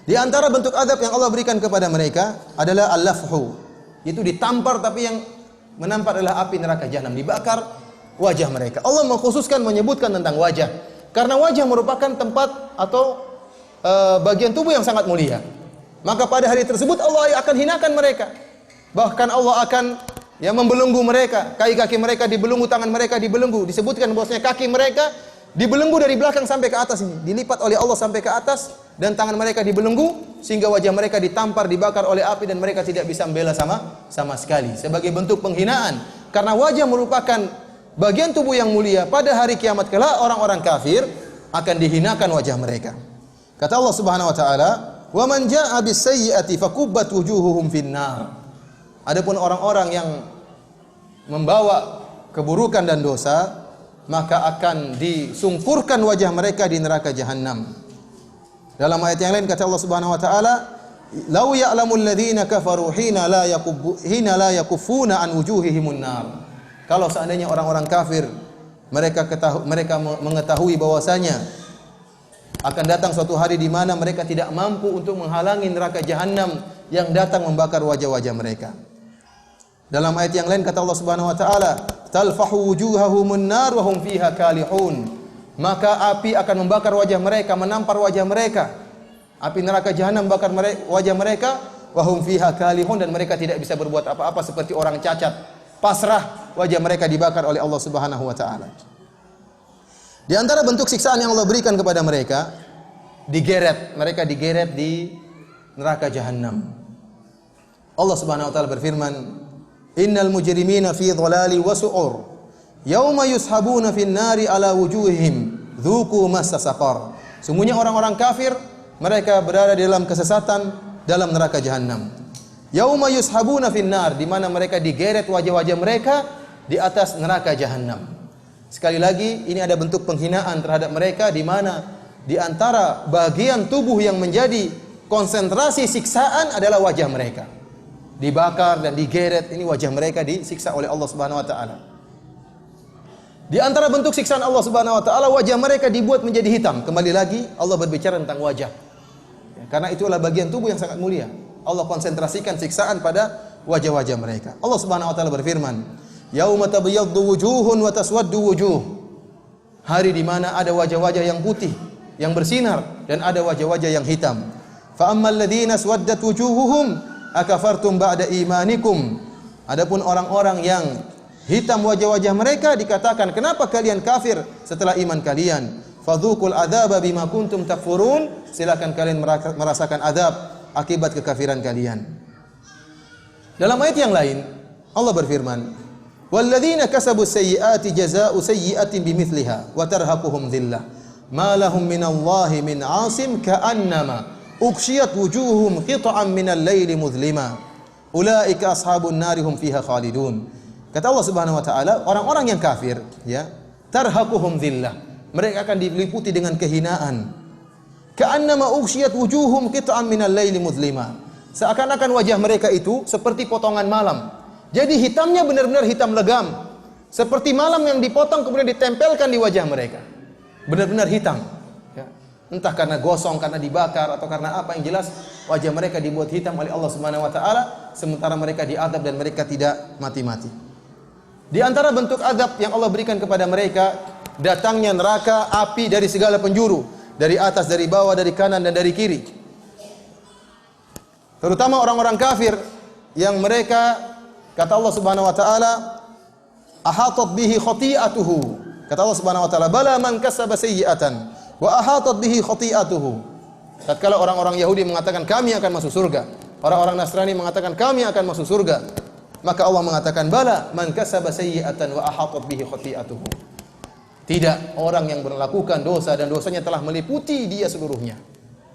Di antara bentuk azab yang Allah berikan kepada mereka adalah al-lafhu, itu ditampar, tapi yang menampar adalah api neraka jahanam, dibakar wajah mereka. Allah mengkhususkan menyebutkan tentang wajah karena wajah merupakan tempat atau bagian tubuh yang sangat mulia. Maka pada hari tersebut Allah akan hinakan mereka. Bahkan Allah akan membelenggu mereka, kaki-kaki mereka dibelenggu, tangan mereka dibelenggu. Disebutkan bahwasanya kaki mereka dibelenggu dari belakang sampai ke atas ini, dilipat oleh Allah sampai ke atas, dan tangan mereka dibelenggu sehingga wajah mereka ditampar, dibakar oleh api dan mereka tidak bisa membela sama sekali sebagai bentuk penghinaan. Karena wajah merupakan bagian tubuh yang mulia. Pada hari kiamat kelak orang-orang kafir akan dihinakan wajah mereka. Kata Allah Subhanahu wa taala, "Wa man jaa'a bis-sayyi'ati fakubbat wujuhuhum fin-nar." Adapun orang-orang yang membawa keburukan dan dosa, maka akan disungkurkan wajah mereka di neraka jahanam. Dalam ayat yang lain kata Allah Subhanahu wa taala, "Lau ya'lamul ladzina kafaru hina la yakuffuna an wujuhihimun nar." Kalau seandainya orang-orang kafir mereka mengetahui bahwasanya akan datang suatu hari di mana mereka tidak mampu untuk menghalangi neraka jahanam yang datang membakar wajah-wajah mereka. Dalam ayat yang lain kata Allah Subhanahu wa taala, "Talfahu wujuhahumun nar wa hum fiha kalihun." Maka api akan membakar wajah mereka, menampar wajah mereka. Api neraka jahanam membakar wajah mereka, wa hum fiha kalihun, dan mereka tidak bisa berbuat apa-apa seperti orang cacat. Pasrah, wajah mereka dibakar oleh Allah Subhanahu wa taala. Di antara bentuk siksaan yang Allah berikan kepada mereka, mereka digeret di neraka jahanam. Allah Subhanahu wa taala berfirman, "Innal mujrimina fi dhalali wa su'ur, yauma yushabuna fin nari ala wujuhihim, dzuqu massa saqar." Sungguhnya orang-orang kafir mereka berada di dalam kesesatan dalam neraka jahanam. Yauma yushabuna finnar, di mana mereka digeret wajah-wajah mereka di atas neraka jahanam. Sekali lagi, ini ada bentuk penghinaan terhadap mereka, di mana di antara bagian tubuh yang menjadi konsentrasi siksaan adalah wajah mereka. Dibakar dan digeret, ini wajah mereka disiksa oleh Allah Subhanahu wa taala. Di antara bentuk siksaan Allah Subhanahu wa taala, wajah mereka dibuat menjadi hitam. Kembali lagi Allah berbicara tentang wajah. Karena itulah bagian tubuh yang sangat mulia. Allah konsentrasikan siksaan pada wajah-wajah mereka. Allah Subhanahu wa taala berfirman, "Yauma tabyaddu wujuhun wa taswaddu wujuh." Hari di mana ada wajah-wajah yang putih, yang bersinar, dan ada wajah-wajah yang hitam. Fa ammal ladzina swaddat wujuhuhum akafartum ba'da imanikum. Adapun orang-orang yang hitam wajah-wajah mereka dikatakan, "Kenapa kalian kafir setelah iman kalian?" Fadzuqul adzaba bima kuntum takfurun. Silakan kalian merasakan azab akibat kekafiran kalian. Dalam ayat yang lain Allah berfirman, "Walladzina kasabus sayyi'ati jazaa'u sayyi'atin bimithliha wa tarhaquhum dhillah ma lahum minallahi min 'asim ka'annama ughshiyat wujuhum qit'an minal laili mudhlima ulaika ashabun nari hum fiha khalidun." Kata Allah Subhanahu wa taala, orang-orang yang kafir, ya, tarhaquhum dhillah, mereka akan diliputi dengan kehinaan. Ka'annama ughshiyat wujuhum qit'an minal laili mudhlima. Seakan-akan wajah mereka itu seperti potongan malam. Jadi hitamnya benar-benar hitam legam. Seperti malam yang dipotong kemudian ditempelkan di wajah mereka. Benar-benar hitam. Ya. Entah karena gosong, karena dibakar, atau karena apa, yang jelas wajah mereka dibuat hitam oleh Allah Subhanahu wa taala sementara mereka diazab dan mereka tidak mati-mati. Di antara bentuk azab yang Allah berikan kepada mereka, datangnya neraka api dari segala penjuru. Dari atas, dari bawah, dari kanan, dan dari kiri. Terutama orang-orang kafir yang mereka, kata Allah Subhanahu wa taala, ahatat bihi khati'atuhu. Kata Allah Subhanahu wa taala, "Bala man kasaba sayyi'atan wa ahatat bihi khati'atuhu." Tatkala orang-orang Yahudi mengatakan kami akan masuk surga, orang-orang Nasrani mengatakan kami akan masuk surga, maka Allah mengatakan, "Bala man kasaba sayyi'atan wa ahatat bihi khati'atuhu." Tidak, orang yang melakukan dosa dan dosanya telah meliputi dia seluruhnya.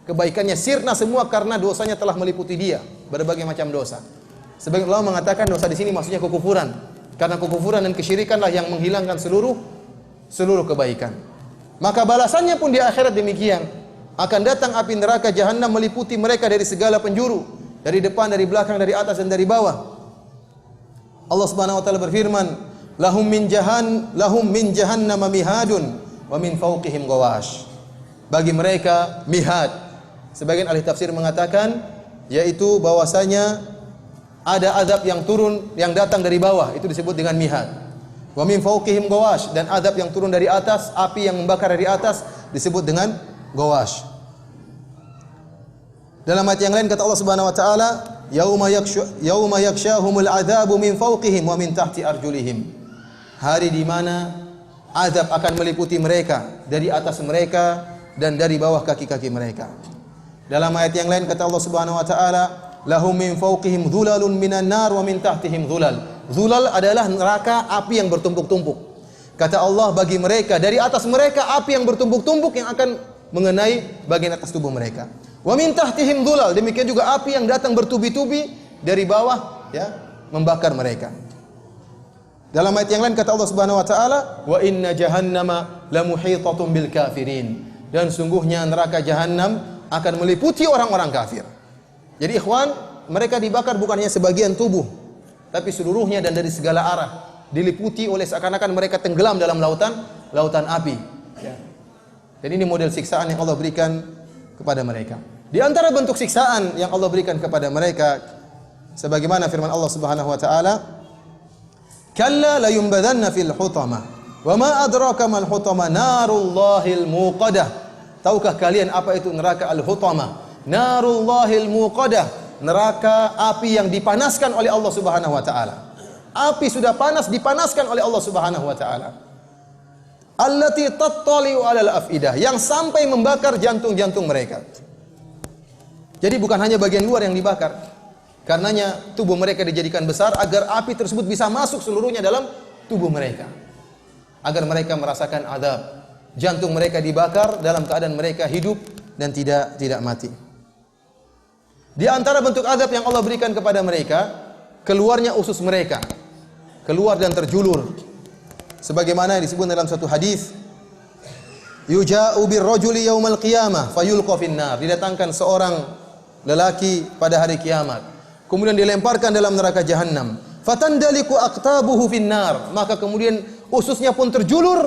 Kebaikannya sirna semua karena dosanya telah meliputi dia, berbagai macam dosa. Sebagian ulama mengatakan dosa di sini maksudnya kekufuran. Karena kekufuran dan kesyirikanlah yang menghilangkan seluruh kebaikan. Maka balasannya pun di akhirat demikian. Akan datang api neraka jahanam meliputi mereka dari segala penjuru, dari depan, dari belakang, dari atas dan dari bawah. Allah Subhanahu wa taala berfirman, lahum min jahannam mihadun wa min fawqihim ghawash. Bagi mereka mihad. Sebagian ahli tafsir mengatakan yaitu bahwasanya ada azab yang turun, yang datang dari bawah, itu disebut dengan mihad. Wa min fawqihim ghawash, dan azab yang turun dari atas, api yang membakar dari atas disebut dengan ghawash. Dalam ayat yang lain kata Allah Subhanahu wa taala, yauma yakshahumul adzabu min fawqihim wa min tahti arjulihim. Hari di mana azab akan meliputi mereka dari atas mereka dan dari bawah kaki-kaki mereka. Dalam ayat yang lain kata Allah Subhanahu wa taala, lahum min fawqihim dhulalun minan nar wa min tahtihim dhulal. Dhulal adalah neraka api yang bertumpuk-tumpuk. Kata Allah, bagi mereka dari atas mereka api yang bertumpuk-tumpuk yang akan mengenai bagian atas tubuh mereka. Wa min tahtihim dhulal, demikian juga api yang datang bertubi-tubi dari bawah, ya, membakar mereka. Dalam ayat yang lain kata Allah Subhanahu wa taala, wa inna jahannama lamuhitatun bil kafirin. Dan sungguhnya neraka jahanam akan meliputi orang-orang kafir. Jadi ikhwan, mereka dibakar bukan hanya sebagian tubuh, tapi seluruhnya dan dari segala arah. diliputi oleh seakan-akan mereka tenggelam dalam lautan api. Ya. Dan ini model siksaan yang Allah berikan kepada mereka. Di antara bentuk siksaan yang Allah berikan kepada mereka, sebagaimana firman Allah Subhanahu wa taala, "Kalla la yunbadanna fil hutamah, wa ma adraka mal hutamah, narullahil muqadah." Tahukah kalian apa itu neraka al-hutamah? Narullahil muqadah, neraka api yang dipanaskan oleh Allah Subhanahu wa taala. Api sudah panas dipanaskan oleh Allah Subhanahu wa taala. Allati tattali'u 'alal afidah, yang sampai membakar jantung-jantung mereka. Jadi bukan hanya bagian luar yang dibakar. Karenanya tubuh mereka dijadikan besar agar api tersebut bisa masuk seluruhnya dalam tubuh mereka. Agar mereka merasakan azab. Jantung mereka dibakar dalam keadaan mereka hidup dan tidak mati. Di antara bentuk azab yang Allah berikan kepada mereka, keluarnya usus mereka. Keluar dan terjulur. Sebagaimana disebut dalam satu hadis, yuja'u birrajuli yaumal qiyamah fayulqa finnar. Didatangkan seorang lelaki pada hari kiamat, kemudian dilemparkan dalam neraka jahanam. Fatandaliku aqtabuhu finnar, maka kemudian ususnya pun terjulur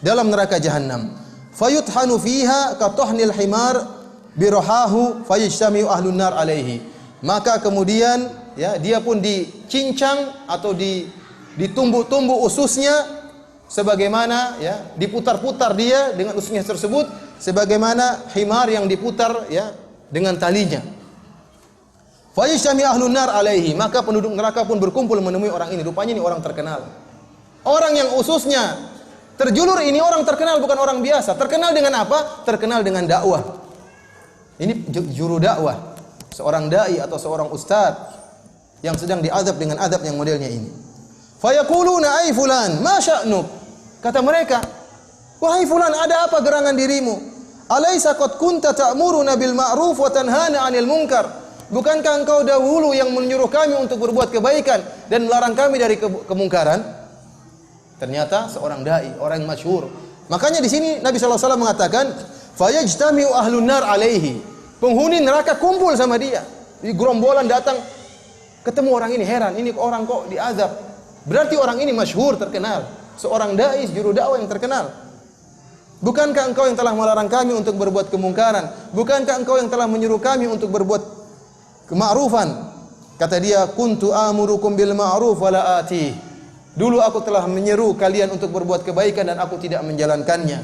dalam neraka jahanam. Fayuthanu fiha katuhnil himar birohahu fayajtami'u ahlun nar alaihi. Maka kemudian ya, dia pun dicincang atau ditumbuk-tumbuk ususnya, sebagaimana ya, diputar-putar dia dengan ususnya tersebut sebagaimana himar yang diputar ya dengan talinya. Fayajtami ahlun nar alaihi, maka penduduk neraka pun berkumpul menemui orang ini. Rupanya ini orang terkenal. Orang yang ususnya terjulur ini orang terkenal, bukan orang biasa. Terkenal dengan apa? Terkenal dengan dakwah. Ini juru dakwah, seorang dai atau seorang ustaz yang sedang diazab dengan azab yang modelnya ini. Fayaquluna ay fulan, ma sya'nuk? Kata mereka, wahai fulan, ada apa gerangan dirimu? Alaisa qad kunta ta'muruna bil ma'ruf wa tanhana 'anil munkar? Bukankah engkau dahulu yang menyuruh kami untuk berbuat kebaikan dan melarang kami dari kemungkaran? Ternyata seorang dai, orang yang masyhur. Makanya di sini Nabi sallallahu alaihi wasallam mengatakan, fayajtami'u ahlun nar alaihi. Penghuni neraka kumpul sama dia. Di gerombolan datang ketemu orang ini, heran, ini orang kok diazab. Berarti orang ini masyhur, terkenal. Seorang dai, juru dakwah yang terkenal. Bukankah engkau yang telah melarang kami untuk berbuat kemungkaran? Bukankah engkau yang telah menyuruh kami untuk berbuat kema'rufan? Kata dia, kuntu amurukum bil ma'ruf wala ati. Dulu aku telah menyeru kalian untuk berbuat kebaikan dan aku tidak menjalankannya.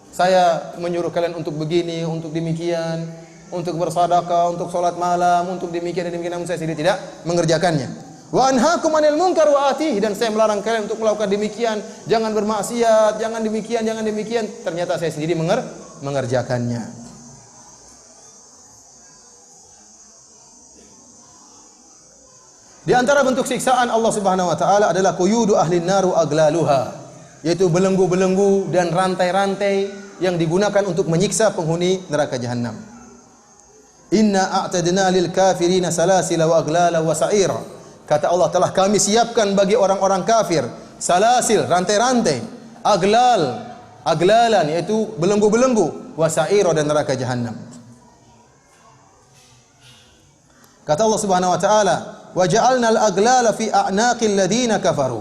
Saya menyuruh kalian untuk begini, untuk demikian, untuk bersedekah, untuk salat malam, untuk demikian dan demikian, namun saya sendiri tidak mengerjakannya. Wa anhaakum 'anil munkar wa ati, dan saya melarang kalian untuk melakukan demikian, jangan bermaksiat, jangan demikian, jangan demikian. Ternyata saya sendiri mengerjakannya. Di antara bentuk siksaan Allah Subhanahu wa taala adalah quyudu ahlin naru aglaluha, yaitu belenggu-belenggu dan rantai-rantai yang digunakan untuk menyiksa penghuni neraka jahanam. Inna a'tadna lil kafirina salasila wa aglala wa sa'ira. Kata Allah, telah kami siapkan bagi orang-orang kafir salasil, rantai-rantai, aglalan, yaitu belenggu-belenggu, wa sa'ira, dan neraka jahanam. Kata Allah Subhanahu wa taala, wa ja'alnal aglala fi a'naqil ladina kafaru.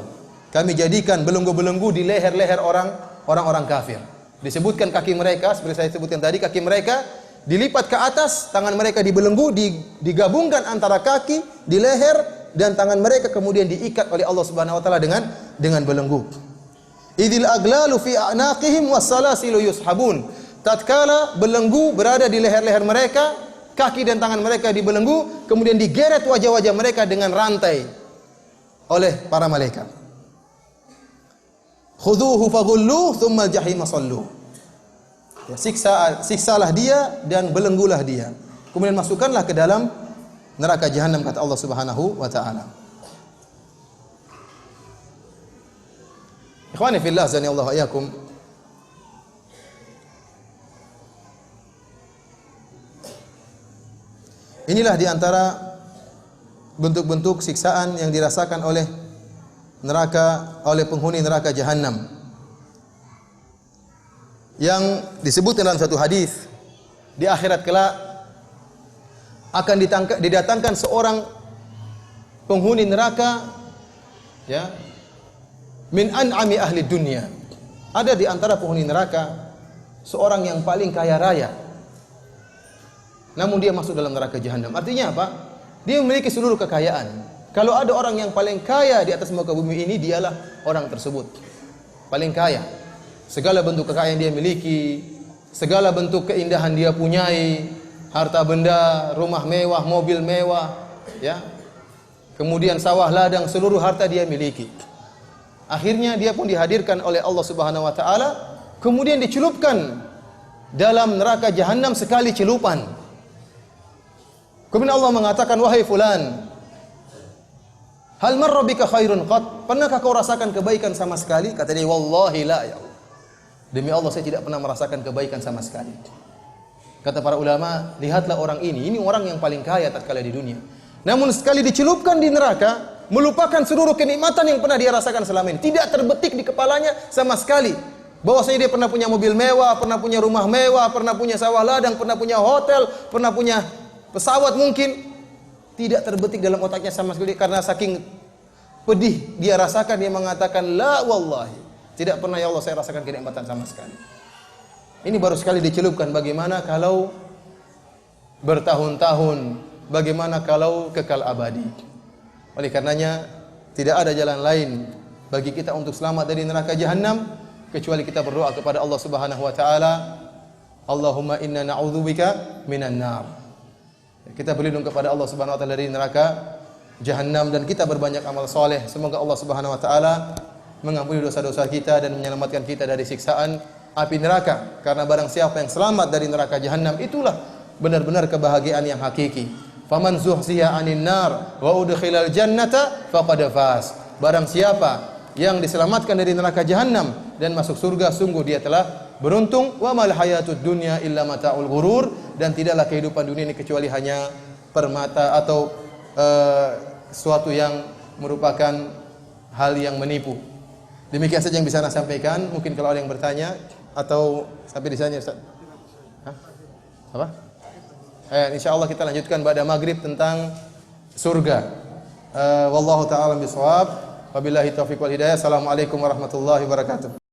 Kami jadikan belenggu-belenggu di leher-leher orang-orang kafir. Disebutkan kaki mereka, seperti saya sebutkan tadi, kaki mereka dilipat ke atas, tangan mereka dibelenggu, digabungkan antara kaki di leher, dan tangan mereka kemudian diikat oleh Allah Subhanahu wa taala dengan belenggu. Idil aglalu fi a'naqihim wassalasilu yushabun. Tatkala belenggu berada di leher-leher mereka, kaki dan tangan mereka dibelenggu, kemudian digeret wajah-wajah mereka dengan rantai oleh para malaikat. Khudhuhu faghulluh tsumma al-jahima sallu. Ya, siksalah dia dan belenggulah dia. Kemudian masukkanlah ke dalam neraka jahanam, kata Allah Subhanahu wa taala. Ikhwani fillah, azanillahu wa iyyakum. Inilah di antara bentuk-bentuk siksaan yang dirasakan oleh penghuni neraka jahanam. Yang disebut dalam satu hadis, di akhirat kelak akan didatangkan seorang penghuni neraka, ya, min an'ami ahli dunya. Ada di antara penghuni neraka seorang yang paling kaya raya, namun dia masuk dalam neraka jahanam. Artinya apa? Dia memiliki seluruh kekayaan. Kalau ada orang yang paling kaya di atas muka bumi ini, dialah orang tersebut. Paling kaya. Segala bentuk kekayaan dia miliki, segala bentuk keindahan dia punyai, harta benda, rumah mewah, mobil mewah, ya. Kemudian sawah ladang, seluruh harta dia miliki. Akhirnya dia pun dihadirkan oleh Allah Subhanahu wa taala, kemudian dicelupkan dalam neraka jahanam sekali celupan. Kemudian Allah mengatakan, wahai fulan, hal marra bika khairun qat? Pernahkah kau rasakan kebaikan sama sekali? Kata dia, wallahi la ya Allah. Demi Allah saya tidak pernah merasakan kebaikan sama sekali. Kata para ulama, lihatlah orang ini orang yang paling kaya tatkala di dunia. Namun sekali dicelupkan di neraka, melupakan seluruh kenikmatan yang pernah dia rasakan selama ini. Tidak terbetik di kepalanya sama sekali bahwasanya dia pernah punya mobil mewah, pernah punya rumah mewah, pernah punya sawah ladang, pernah punya hotel, pernah punya pesawat mungkin. Tidak terbetik dalam otaknya sama sekali, karena saking pedih dia rasakan, dia mengatakan, la wallahi, tidak pernah ya Allah saya rasakan kenikmatan sama sekali. Ini baru sekali dicelupkan, bagaimana kalau bertahun-tahun, bagaimana kalau kekal abadi. Oleh karenanya tidak ada jalan lain bagi kita untuk selamat dari neraka jahanam kecuali kita berdoa kepada Allah Subhanahu wa taala, Allahumma inna na'udzubika minan nar. Kita berlindung kepada Allah Subhanahu wa taala dari neraka jahanam, dan kita berbanyak amal soleh. Semoga Allah Subhanahu wa taala mengampuni dosa-dosa kita dan menyelamatkan kita dari siksaan api neraka. Karena barang siapa yang selamat dari neraka jahanam, itulah benar-benar kebahagiaan yang hakiki. Faman zuhziya 'anil nar wa udkhilal jannata faqad faz. Barang siapa yang diselamatkan dari neraka jahanam dan masuk surga, sungguh dia telah beruntung. Wa mal hayatud dunya illa mataul ghurur. Dan tidaklah kehidupan dunia ini kecuali hanya permata atau sesuatu yang merupakan hal yang menipu. Demikian saja yang bisa saya sampaikan. Mungkin kalau ada yang bertanya, atau sampai di sana Ustaz. Hah? Apa? Insyaallah kita lanjutkan pada maghrib tentang surga. Wallahu taala bisawab. Wabillahi taufiq wal hidayah. Assalamualaikum warahmatullahi wabarakatuh.